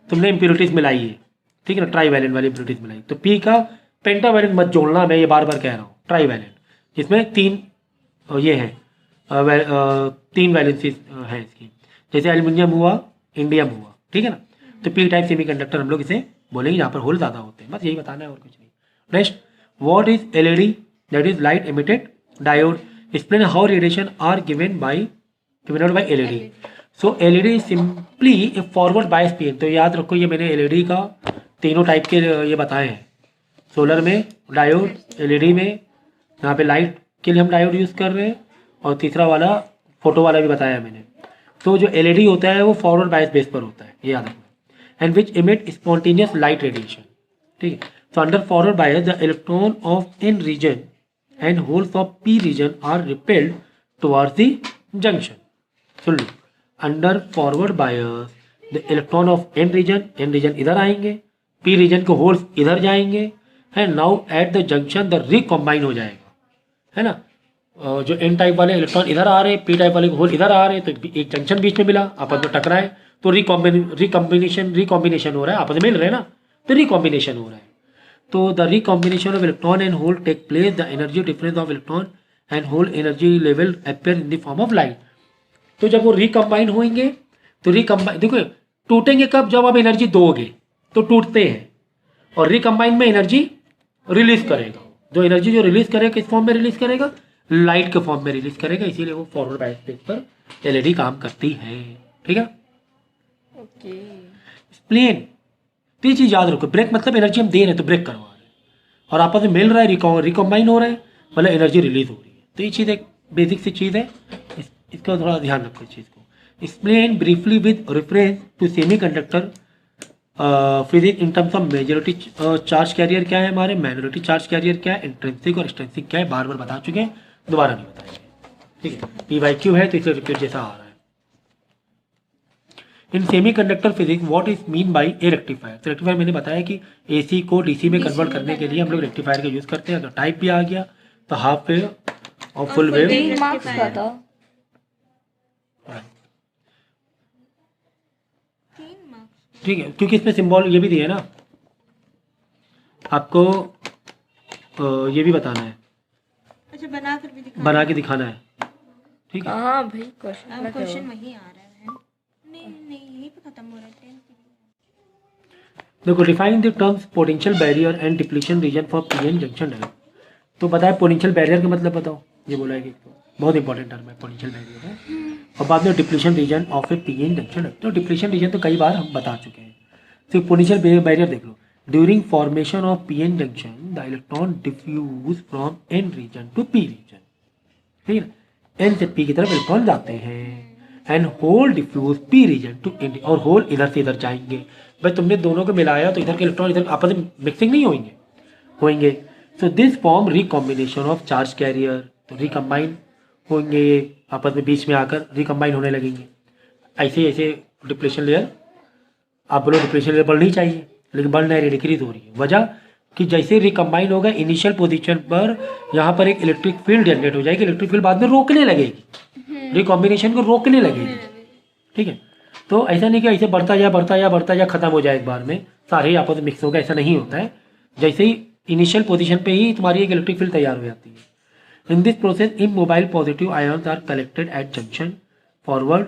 तुमने इम्प्योरिटीज मिलाई है, ठीक है ना, ट्राईवैलेंट वाली इम्प्योरिटीज मिलाई। तो पी का पेंटावैलेंट मत जोड़ना, मैं ये बार बार कह रहा हूँ, ट्राईवैलेंट जिसमें तीन ये हैं, तीन वैलेंसीज हैं इसकी, जैसे एल्युमिनियम हुआ, इंडियम हुआ, ठीक है ना। तो पी टाइप सेमीकंडक्टर हम लोग इसे बोलेंगे, यहाँ पर होल ज़्यादा होते हैं, बस यही बताना है और कुछ नहीं। Next, what is LED? That is light emitted diode. Explain how radiation are given out by LED. So LED is simply a forward bias PN. तो याद रखो, ये मैंने एलईडी का तीनों टाइप के ये बताए हैं, सोलर में डायोड, एलईडी में यहाँ पे लाइट के लिए हम डायोड यूज़ कर रहे हैं, और तीसरा वाला फोटो वाला भी बताया मैंने। तो जो एलईडी होता है वो फॉरवर्ड बायस बेस पर होता है, ये याद रखना, and which emit spontaneous light radiation, ठीक है। तो under forward bias the electron of N region and holes of P region are repelled towards the junction. सुन लो, under forward bias the electron of N region इधर आएंगे, P region के holes इधर जाएंगे, and now at the junction the recombine हो जाएगा, है ना। जो एन टाइप वाले इलेक्ट्रॉन इधर आ रहे हैं, पी टाइप वाले होल इधर आ रहे हैं, तो एक जंक्शन बीच में मिला, आपस में टकराए, तो रिकॉम्बिनेशन हो रहा है, आपस में मिल रहे हैं ना, तो रिकॉम्बिनेशन हो रहा है। तो the recombination of electron and hole take place, the energy difference of electron and hole energy level appear in the form of light. तो जब वो रिकम्बाइन होंगे, तो रिकम्बाइन देखो, टूटेंगे कब? जब आप एनर्जी दोगे तो टूटते हैं, और रिकम्बाइन में एनर्जी रिलीज करेगा। जो एनर्जी जो रिलीज करेगा, किस फॉर्म में रिलीज करेगा? लाइट के फॉर्म में रिलीज करेगा, इसीलिए वो फॉरवर्ड बायस बेस पर एलईडी काम करती है, ठीक है। ओके। एक्सप्लेन। तो ये चीज याद रखो, ब्रेक मतलब एनर्जी हम दे रहे हैं तो ब्रेक करवा रहे हैं, और आपस में मिल रहा है, रिकम्बाइन हो रहा है, मतलब एनर्जी रिलीज हो रही है। तो ये चीज़ एक बेसिक सी चीज़ है, इसका थोड़ा ध्यान रखो इस चीज़ को। Explain briefly with reference to semiconductor physics in terms of majority charge carrier क्या है हमारे, माइनॉरिटी चार्ज कैरियर क्या है, इंट्रिंसिक और एक्सट्रिंसिक क्या है, बार बार बता चुके हैं, दोबारा नहीं बताएंगे, ठीक है। PYQ है तो इसे रिपीट जैसा आ रहा है। In semi conductor physics what is mean by a rectifier? तो रेक्टिफायर मैंने बताया कि AC को DC में कन्वर्ट करने के लिए हम लोग रेक्टिफायर का यूज़ करते हैं। अगर टाइप भी आ गया तो हाफ वेव और फुल वेव। 3 मार्क्स का था। 3 मार्क्स। ठीक है, क्योंकि इसमें सिंबल ये भी दिए ना आपको, ये भी बताना है, अच्छा बना कर भी दिखा। बना के दिखाना है, ठीक है। हाँ भाई, क्वेश्चन अब क्वेश्चन वही आ रहा है। नहीं नहीं, यहीं पे खत्म हो रहा है। 10 देखो, define the terms potential barrier and depletion region for PN junction diode. तो बताए पोटेंशियल बैरियर का मतलब बताओ, ये बोला है कि बहुत इंपॉर्टेंट टर्म है पोटेंशियल बैरियर है, और बाद में depletion region of A PN junction diode. तो डिप्लीशन रीजन तो कई बार हम बता चुके हैं। तो पोटेंशियल बैरियर देख लो, during formation of PN junction the electron diffuse from N region to P region, ठीक है। N से P की तरफ इलेक्ट्रॉन जाते हैं, and hole diffuse P region to N, और होल इधर से इधर जाएंगे। भाई तुमने दोनों को मिलाया तो इधर के इलेक्ट्रॉन इधर आपस में मिक्सिंग नहीं होंगे। So this form recombination of charge career. तो रिकम्बाइन होंगे, ये आपस में बीच में आकर रिकम्बाइन होने लगेंगे। ऐसे ऐसे डिप्लेशन लेयर, आप बोलो डिप्लेशन लेयर बढ़नी चाहिए, लेकिन बढ़ नहीं रही, डिक्रीज हो रही है। वजह कि जैसे रिकम्बाइन होगा इनिशियल पोजीशन पर, यहाँ पर एक इलेक्ट्रिक फील्ड जनरेट हो जाएगी, इलेक्ट्रिक फील्ड बाद में रोकने लगेगी, रिकॉम्बिनेशन को रोकने लगेगी, ठीक है। तो ऐसा नहीं कि ऐसे बढ़ता जा खत्म हो जाए एक बार में, सारे आपस में मिक्स होगा, ऐसा नहीं होता है। जैसे ही इनिशियल पोजीशन पे ही तुम्हारी एक इलेक्ट्रिक फील्ड तैयार हो जाती है। In this process immobile positive ions are collected at junction forward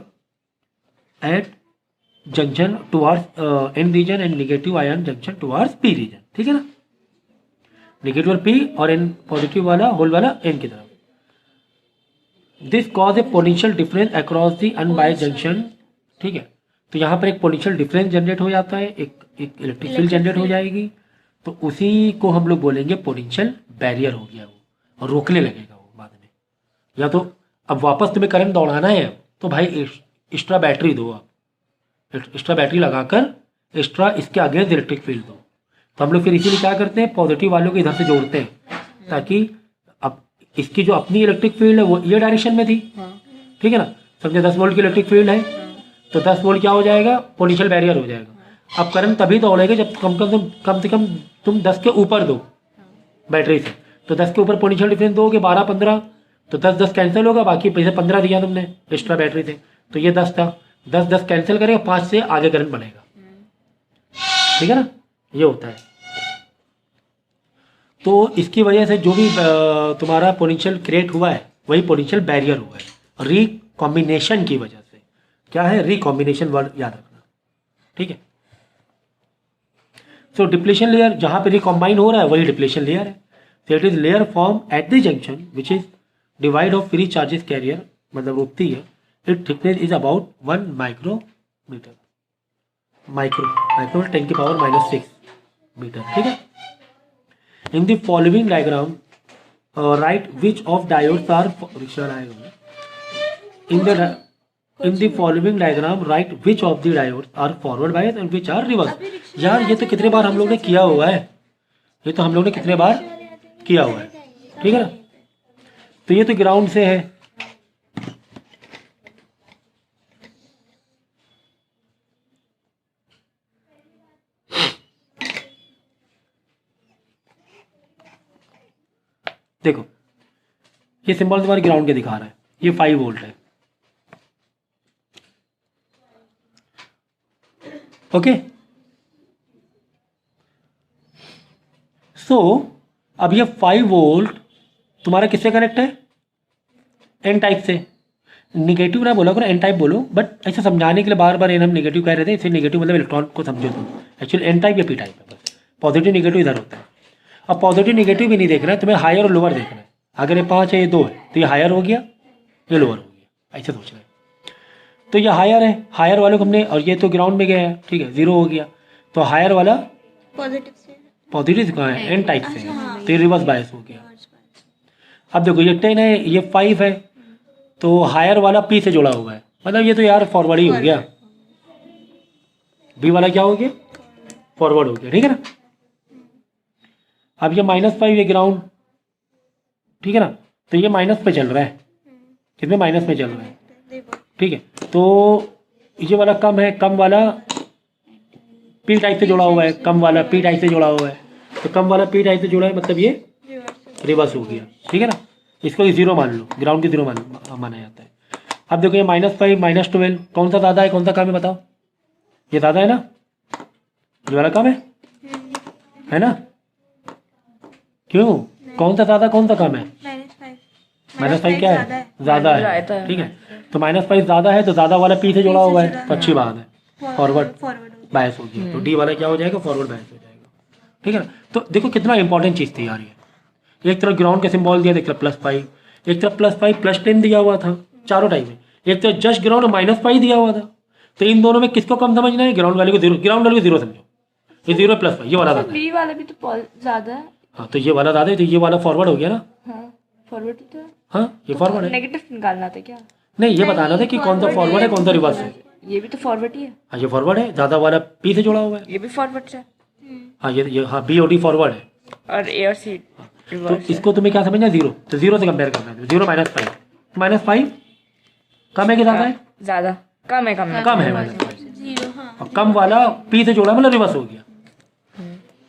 at junction towards N region and negative ion junction towards P region, ठीक है ना, नेगेटिव पी और एन पॉजिटिव वाला होल वाला एन की तरफ। This cause a potential difference across the unbiased junction, ठीक है। तो यहाँ पर एक पोटेंशियल डिफरेंस जनरेट हो जाता है, एक इलेक्ट्रिक फील्ड जनरेट हो जाएगी, तो उसी को हम लोग बोलेंगे पोटेंशियल बैरियर हो गया वो, और रोकने लगेगा वो बाद में। या तो अब वापस तुम्हें करंट दौड़ाना है तो भाई एक्स्ट्रा बैटरी दो, आप एक्स्ट्रा बैटरी लगाकर एक्स्ट्रा इसके अगेंस्ट इलेक्ट्रिक फील्ड दो। तो हम लोग फिर इसीलिए क्या करते हैं, पॉजिटिव वालों को इधर से जोड़ते हैं, ताकि अब इसकी जो अपनी इलेक्ट्रिक फील्ड है वो ये डायरेक्शन में थी, ठीक है ना, समझे 10 वोल्ट की इलेक्ट्रिक फील्ड है, तो 10 वोल्ट क्या हो जाएगा, पोटेंशियल बैरियर हो जाएगा। अब करंट तभी दौड़ेगा जब कम से कम तुम 10 के ऊपर दो बैटरी से, तो 10 के ऊपर पोटेंशियल डिफरेंस दोगे 12-15, तो 10-10 कैंसिल होगा, बाकी पैसे 15 दिया तुमने एक्स्ट्रा बैटरी से, तो ये 10 था, 10-10 कैंसिल करेगा, 5 से आगे करंट बढ़ेगा, ठीक है ना, ये होता है। तो इसकी वजह से जो भी तुम्हारा पोटेंशियल क्रिएट हुआ है वही पोटेंशियल बैरियर हुआ है, रिकॉम्बिनेशन की वजह से। क्या है, रिकॉम्बिनेशन वर्ड याद रखना, ठीक है। सो डिप्लीशन लेयर जहां पे रिकॉम्बाइन हो रहा है वही डिप्लीशन लेयर है। So it is layer form at the junction which is divide of free charges carrier, मतलब रोकती है। Its thickness is about 1 micrometer, micro 10 की पावर -6 मीटर, ठीक है। In the following diagram, write which of diodes are in the following diagram write which of the diodes are forward bias and which are reverse। यार ये तो कितने बार हम लोग ने किया हुआ है, ये तो हम लोग ने कितने बार किया हुआ है, ठीक है ना। तो ये तो ग्राउंड से है, देखो ये सिंबल तुम्हारे ग्राउंड के दिखा रहा है, ये 5 वोल्ट है, ओके। सो अब ये 5 वोल्ट तुम्हारा किससे कनेक्ट है, एन टाइप से। निगेटिव ना बोला करो, एन टाइप बोलो, बट ऐसे समझाने के लिए बार बार हम नेगेटिव कह रहे थे, इसलिए नेगेटिव मतलब इलेक्ट्रॉन को समझो तुम, एक्चुअली एन टाइप या पी टाइप है, बस पॉजिटिव निगेटिव इधर होता है। अब पॉजिटिव निगेटिव भी नहीं देखना है तुम्हें, हायर और लोअर देखना है। अगर ये 5 है, ये 2 है, तो ये हायर हो गया, ये लोअर हो गया, ऐसे सोचना है। तो ये हायर है, हायर वाले को हमने, और ये तो ग्राउंड में गया है, ठीक है, 0 हो गया, तो हायर वाला पॉजिटिव कहाँ है, एन टाइप से, तो ये रिवर्स बायस हो गया। अब देखो ये 10 है, ये 5 है, तो हायर वाला पी से जुड़ा हुआ है, मतलब ये तो यार फॉरवर्ड ही हो गया, बी वाला क्या हो गया, फॉरवर्ड हो गया, ठीक है ना। अब ये -5 ये ग्राउंड, ठीक है ना, तो ये माइनस पे चल रहा है, कितने माइनस में चल रहा है, ठीक है। तो ये वाला कम है, कम वाला पी टाइप से जुड़ा हुआ है, कम वाला पी टाइप से जुड़ा हुआ है, तो कम वाला पी टाइप से जुड़ा है, मतलब ये रिवर्स हो गया, ठीक है ना। इसको 0 मान लो, ग्राउंड की 0 माना जाता है। अब देखो ये -5 -12 कौन सा ज़्यादा है, कौन सा कम है, बताओ। ये ज़्यादा है ना, ये वाला कम है ना, क्यों, कौन सा ज़्यादा कौन सा कम है, -5 क्या है, ज़्यादा है, ठीक है। तो -5 ज़्यादा है, तो ज़्यादा वाला पी से जुड़ा हुआ है, तो अच्छी बात है, फॉरवर्ड बायस हो गया, तो डी वाला क्या हो जाएगा, फॉरवर्ड बायस हो जाएगा, ठीक है ना। तो देखो कितना इंपॉर्टेंट चीज़ थी यार ये, एक तरफ ग्राउंड का सिंबल दिया, एक तरफ +5, एक तरफ +5 +10 दिया हुआ था चारों टाइम में, एक तरफ जस्ट ग्राउंड -5 दिया हुआ था। तो इन दोनों में किसको कम समझना है, ग्राउंड वाले को 0, ग्राउंड वाले को 0 समझो, ये 0 +5, ये वाला ज़्यादा है, बी वाला भी तो ज़्यादा है, हाँ, तो ये वाला ज़्यादा है, तो ये वाला फॉरवर्ड हो गया ना, फॉरवर्ड तो हाँ ये फॉरवर्ड है, नेगेटिव निकालना था क्या, नहीं ये बताना था कि कौन सा फॉरवर्ड है कौन सा रिवर्स है। ये भी तो फॉरवर्ड ही है, हाँ ये फॉरवर्ड है, ज़्यादा वाला पी से जुड़ा हुआ है, ये भी फॉरवर्ड से, हाँ ये हाँ बी और डी फॉरवर्ड है, और ए और सी तो रिवर्स। इसको तुम्हें क्या समझना है, 0, तो 0 से कंपेयर करना है, 0 -5 कम है कि ज़्यादा है, ज़्यादा, कम है कम है -5, और कम वाला पी से जोड़ा मतलब रिवर्स हो गया,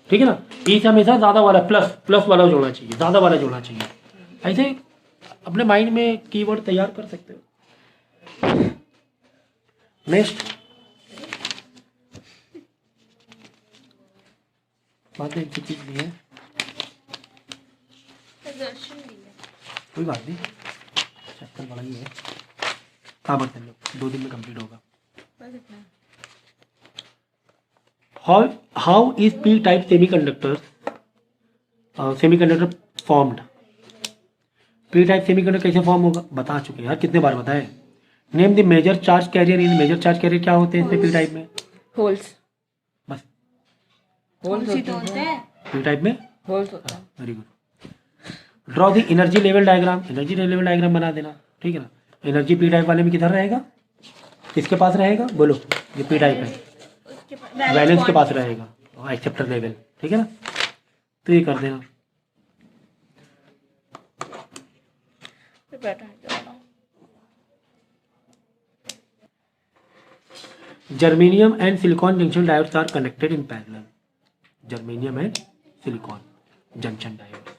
ठीक है ना। पी से हमेशा ज़्यादा वाला प्लस वाला जोड़ना चाहिए, ज़्यादा वाला जोड़ना चाहिए, ऐसे अपने माइंड में कीवर्ड तैयार कर सकते हो। नेक्स्ट बात एक चीज नहीं है, कोई बात नहीं, चैप्टर बड़ा ही है। हाँ बर्तन लो, 2 दिन में कंप्लीट होगा। बस इतना। How is P type semiconductor formed? P type semiconductor कैसे फॉर्म होगा बता चुके हैं यार, कितने बार बताए। Name the major charge carrier in, major charge carrier क्या होते हैं इसमें पी टाइप में? होल्स। बस होल्स होल्स ही तो होते हैं। पी टाइप में होल्स होता है। Very good. Draw the energy level diagram, energy level diagram बना देना, ठीक है ना। एनर्जी पी टाइप वाले में किधर रहेगा, किसके पास रहेगा बोलो, ये पी टाइप है, उसके बाद वैलेंस के पास रहेगा, एक्सेप्टर लेवल, ठीक है ना। तो ये कर देना। Germanium and silicon junction diodes are connected in parallel. Germanium and silicon junction diodes,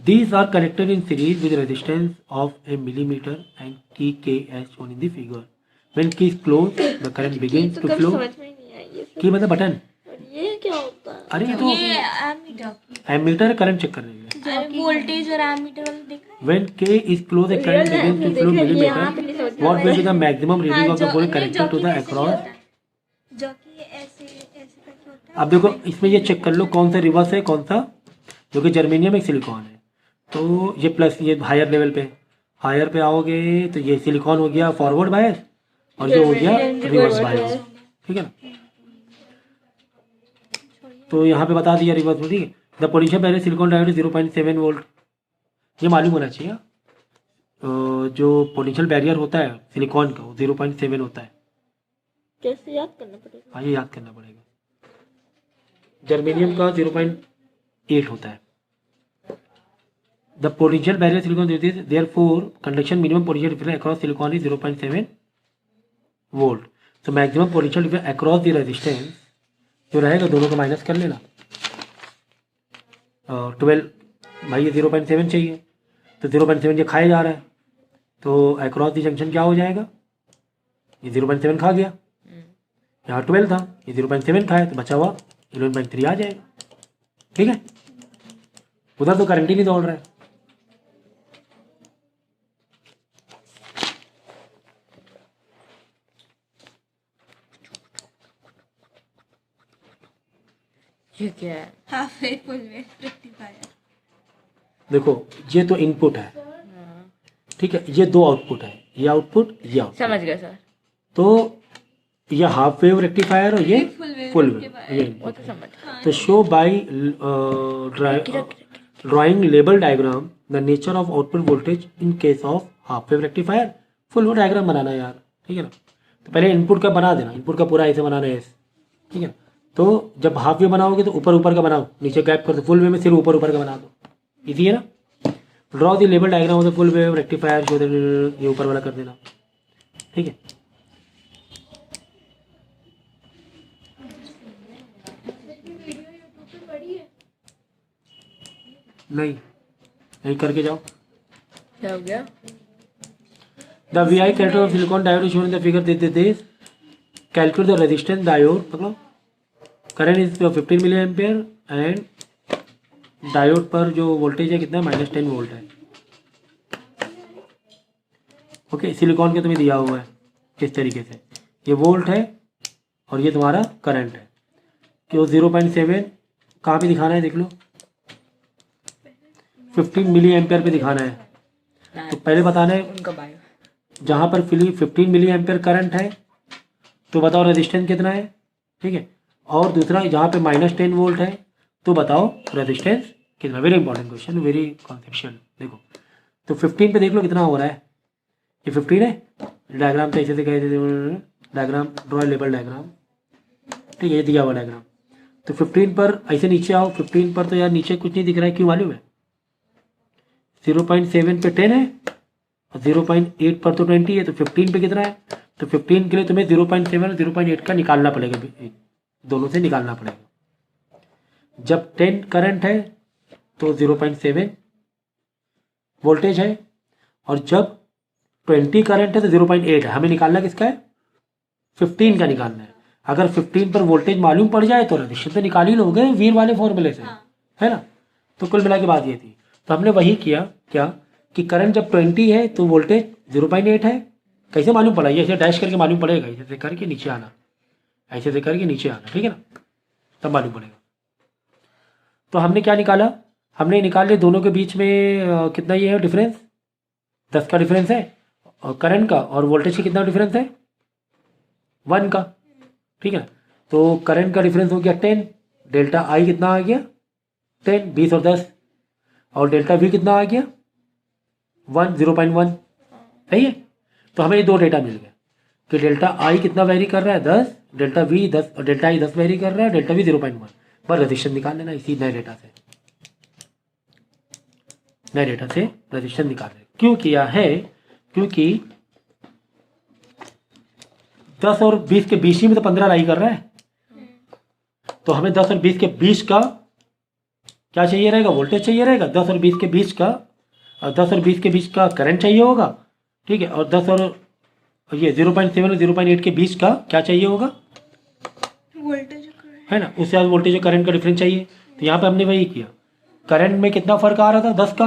these are connected in series with resistance of a millimeter and key K as shown in the figure. When key is closed, the current begins to flow. समझ में नहीं आई ये की मतलब button, ये क्या होता है? अरे ये तो ये एमीटर, एमीटर करंट चेक करने के लिए। अरे वोल्टेज और एमीटर वाला देखा है? When K is closed, the current begins to flow millimeter. What will be the maximum reading of the whole connector to the across? जो कि ऐसे ऐसे करके होता है। अब देखो इसमें ये चेक कर लो कौन सा रिवर्स है, कौन सा, जो कि जर्मेनियम एक सिलिकॉन है। तो ये प्लस, ये हायर लेवल पे, हायर पे आओगे तो ये सिलिकॉन हो गया फॉरवर्ड बायस और ये हो गया रिवर्स बायस, ठीक है ना। तो यहाँ पे बता दिया रिवर्स में, ठीक है। The potential barrier silicon diode 0.7 volt, ये मालूम होना चाहिए। जो पोटेंशियल बैरियर होता है सिलिकॉन का वो 0.7 होता है। कैसे याद करना पड़ेगा? हाँ ये याद करना पड़ेगा। जर्मेनियम का 0.8 होता है। The potential barrier silicon is therefore conduction minimum potential difference across silicon is 0.7 volt. So maximum potential difference across the resistance जो रहेगा दोनों को माइनस कर लेना। 12 भाई ये 0.7 चाहिए तो 0.7 ये खाया जा रहा है तो अक्रॉस दी जंक्शन क्या हो जाएगा, ये 0.7 खा गया, यहाँ 12 था, ये 0.7 खाया तो बचा हुआ 11.3 आ जाएगा, ठीक है। उधर तो करंट ही नहीं दौड़ रहा है। ये क्या है? Half wave full wave rectifier. देखो ये तो इनपुट है, ठीक है, ये 2 आउटपुट है, ये आउटपुट ये आउटपुट। समझ गया सर। तो ये हाफ वेव रेक्टिफायर और ये फुल वेव, ये वो तो समझ। तो show by drawing label diagram the nature of output voltage in case of half wave rectifier. Full wave diagram बनाना है यार, ठीक है ना। तो पहले इनपुट का बना देना, इनपुट का पूरा ऐसे बनाना है, ठीक है। तो जब हाफ वेव बनाओगे तो ऊपर ऊपर का बनाओ, नीचे गैप कर दो। फुल वेव में सिर्फ ऊपर ऊपर का बना दो, इजी है ना। Draw the label diagram of the full wave rectifier, show ये ऊपर वाला कर देना, ठीक है। नहीं यही करके जाओ। क्या हो गया? The VI character of silicon diode is shown in the figure this. Calculate the resistance diode, मतलब current is 15 milliampere and diode पर जो वोल्टेज है कितना, -10 वोल्ट है। ओके, सिलिकॉन के तुम्हें दिया हुआ है किस तरीके से, ये वोल्ट है और ये तुम्हारा करंट है कि वो 0.7 कहाँ पे दिखाना है, देख लो 15 मिली एम्पियर पे दिखाना है। तो पहले बताना है उनका बायो, जहाँ पर 15 मिली एम्पियर करंट है तो बताओ रेजिस्टेंस कितना है, ठीक है। और दूसरा जहाँ पे -10 वोल्ट है तो बताओ रेजिस्टेंस कितना। Very important question, very कॉन्सेप्शुअल। देखो तो 15 पे देख लो कितना हो रहा है, ये 15 है। डायग्राम तो ऐसे से कहते थे, डायग्राम ड्रॉ लेबल डायग्राम, ठीक है, ये दिया हुआ डायग्राम। तो 15 पर ऐसे नीचे आओ, 15 पर तो यार नीचे कुछ नहीं दिख रहा है, क्यों मालूम है? 0.7 पे 10 है और 0.8 पर तो 20 है, तो 15 पे कितना है? तो 15 के लिए तुम्हें 0.7 और 0.8 का निकालना पड़ेगा, दोनों से निकालना पड़ेगा। जब 10 करंट है तो 0.7 वोल्टेज है और जब 20 करंट है तो 0.8 है। हमें निकालना किसका है? 15 का निकालना है। अगर 15 पर वोल्टेज मालूम पड़ जाए तो रजिस्टेंस तो निकाल ही लोगे वीर वाले फॉर्मूले से, है ना। तो कुल मिला के बात ये थी। तो हमने वही किया क्या कि करंट जब 20 है तो वोल्टेज 0.8 है। कैसे मालूम पड़ा? ये ऐसे डैश करके मालूम पड़ेगा, ऐसे करके नीचे आना, ऐसे से करके नीचे आना, ठीक है ना, तब मालूम पड़ेगा। तो हमने क्या निकाला? हमने निकाल लिया दोनों के बीच में कितना ये है डिफरेंस, 10 का डिफरेंस है, और करंट का और वोल्टेज का कितना डिफरेंस है, 1 का, ठीक है ना। तो करंट का डिफरेंस हो गया 10, डेल्टा आई कितना आ गया 10, 20 और 10, और डेल्टा वी कितना आ गया 1, 0.1, सही है। तो हमें ये दो डेटा मिल गए कि डेल्टा आई कितना वेरी कर रहा है 10, डेल्टा वी 10, और डेल्टा आई 10 वेरी कर रहा है, डेल्टा वी 0.1। बस रजिस्टेंस निकाल लेना इसी नए डेटा से, नए डेटा से रजिस्टेंस निकाल लेना। क्यों किया है? क्योंकि 10 और 20 के बीच ही में तो 15 लाई कर रहा है, तो हमें 10 और 20 के बीच का क्या चाहिए रहेगा, वोल्टेज चाहिए रहेगा। 10 और 20 के बीच का, और 10 और 20 के बीच का करंट चाहिए होगा, ठीक है। और 10 और ये 0.7 और 0.8 के बीच का क्या चाहिए होगा, वोल्टेज है ना, उससे आज वोल्टेज और करंट का डिफरेंस चाहिए। तो यहाँ पे हमने वही किया, करंट में कितना फर्क आ रहा था 10 का,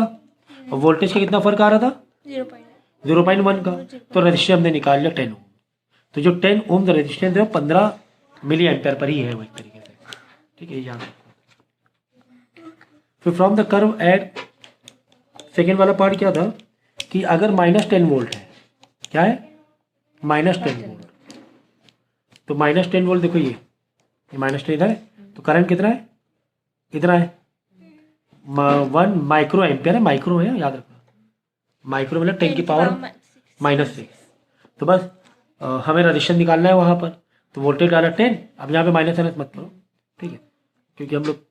और वोल्टेज का कितना फर्क आ रहा था 0.1 का। तो रजिस्टेंस हमने निकाल लिया 10 ओम। तो जो 10 ओम रजिस्टेंस है 15 मिली एम्पेयर पर ही है वो एक तरीके से, ठीक है, याद रखो। फिर from the curve at, second वाला पार्ट क्या था कि अगर -10 वोल्ट है, क्या है -10 वोल्ट, तो -10 वोल्ट देखो ये -10 इधर है, तो करंट कितना है, इतना है 1 माइक्रो एम्पियर है, माइक्रो है याद रखना, माइक्रो मतलब 10 की पावर -6। तो बस हमें रजिस्टेंस निकालना है वहाँ पर, तो वोल्टेज डाला 10, अब यहाँ पे माइनस मत करो, ठीक है, क्योंकि हम लोग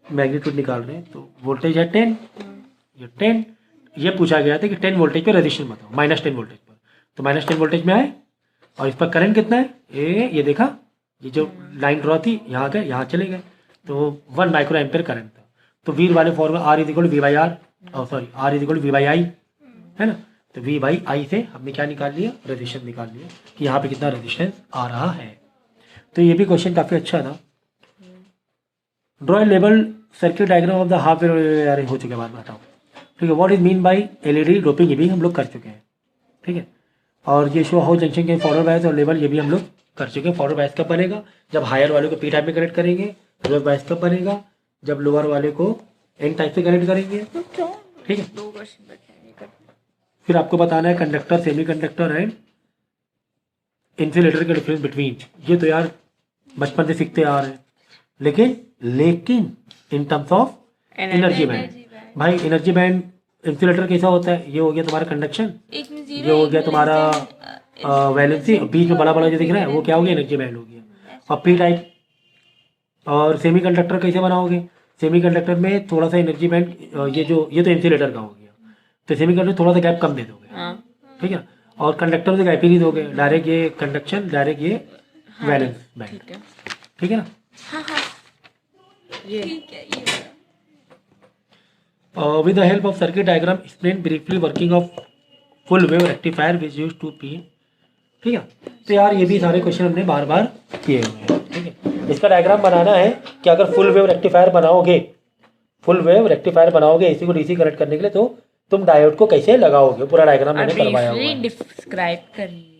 मैग्नीट्यूड निकाल रहे हैं। तो वोल्टेज है 10, ये 10, ये पूछा गया था कि 10 वोल्टेज पे रजिस्टेंस बताओ, -10 वोल्टेज पर, तो -10 वोल्टेज में आए, और इस पर करंट कितना है, ये देखा, ये जो लाइन ड्रॉ थी यहाँ गए, यहाँ चले गए, तो 1 माइक्रो एम्पियर करंट था। तो वी वाले formula R equal V by R, sorry R equal V by I, है ना। तो V बाई आई से हमने क्या निकाल लिया, रजिस्टेंस निकाल लिया कि यहाँ पे कितना रजिस्टेंस आ रहा है। तो ये भी क्वेश्चन काफ़ी अच्छा था। Draw a level circuit diagram of the half wave, हो चुके बाद में हटाओ, ठीक है। What is mean by LED doping, ये भी हम लोग कर चुके हैं, ठीक है। और ये शो हाउ जंक्शन के फॉरवर्ड बायस और लेवल, ये भी हम लोग कर चुके हैं। फॉरवर्ड बायस कब बनेगा, जब हायर वाले को P टाइप में कनेक्ट करेंगे। रिवर्स बायस कब बनेगा, जब लोअर वाले को N टाइप से कनेक्ट करेंगे, ठीक है। दो क्वेश्चन बचे हैं। फिर आपको बताना है conductor, semi conductor and insulator के डिफरेंस बिटवीन। ये तो यार बचपन से सीखते आ रहे हैं, लेकिन इन टर्म्स ऑफ एनर्जी बैंड, भाई एनर्जी बैंड इंसुलेटर कैसा होता है, ये हो गया तुम्हारा कंडक्शन, ये हो गया तुम्हारा वैलेंसी, बीच में बड़ा बड़ा जो दिख रहा है वो क्या हो गया, एनर्जी बैंड हो गया। और P टाइप और सेमी कंडक्टर कैसे बनाओगे, सेमी कंडक्टर में थोड़ा सा एनर्जी बैंड, ये तो इंसुलेटर का हो गया, तो सेमी कंडक्टर थोड़ा सा गैप कम दे दोगे, ठीक है। और कंडक्टर से गैप ही नहीं दोगे, डायरेक्ट ये कंडक्शन, डायरेक्ट ये वैलेंस बैंड, ठीक है ना। With the help of circuit diagram, explain briefly working of full wave rectifier which used to P, ठीक है। तो यार ये भी सारे क्वेश्चन हमने बार बार किए हुए हैं, ठीक है। इसका डायग्राम बनाना है कि अगर फुल वेव रेक्टिफायर बनाओगे AC को DC कनेक्ट करने के लिए, तो तुम डायोड को कैसे लगाओगे, पूरा डायग्राम मैंने करवाया हुआ है। डिस्क्राइब करिए।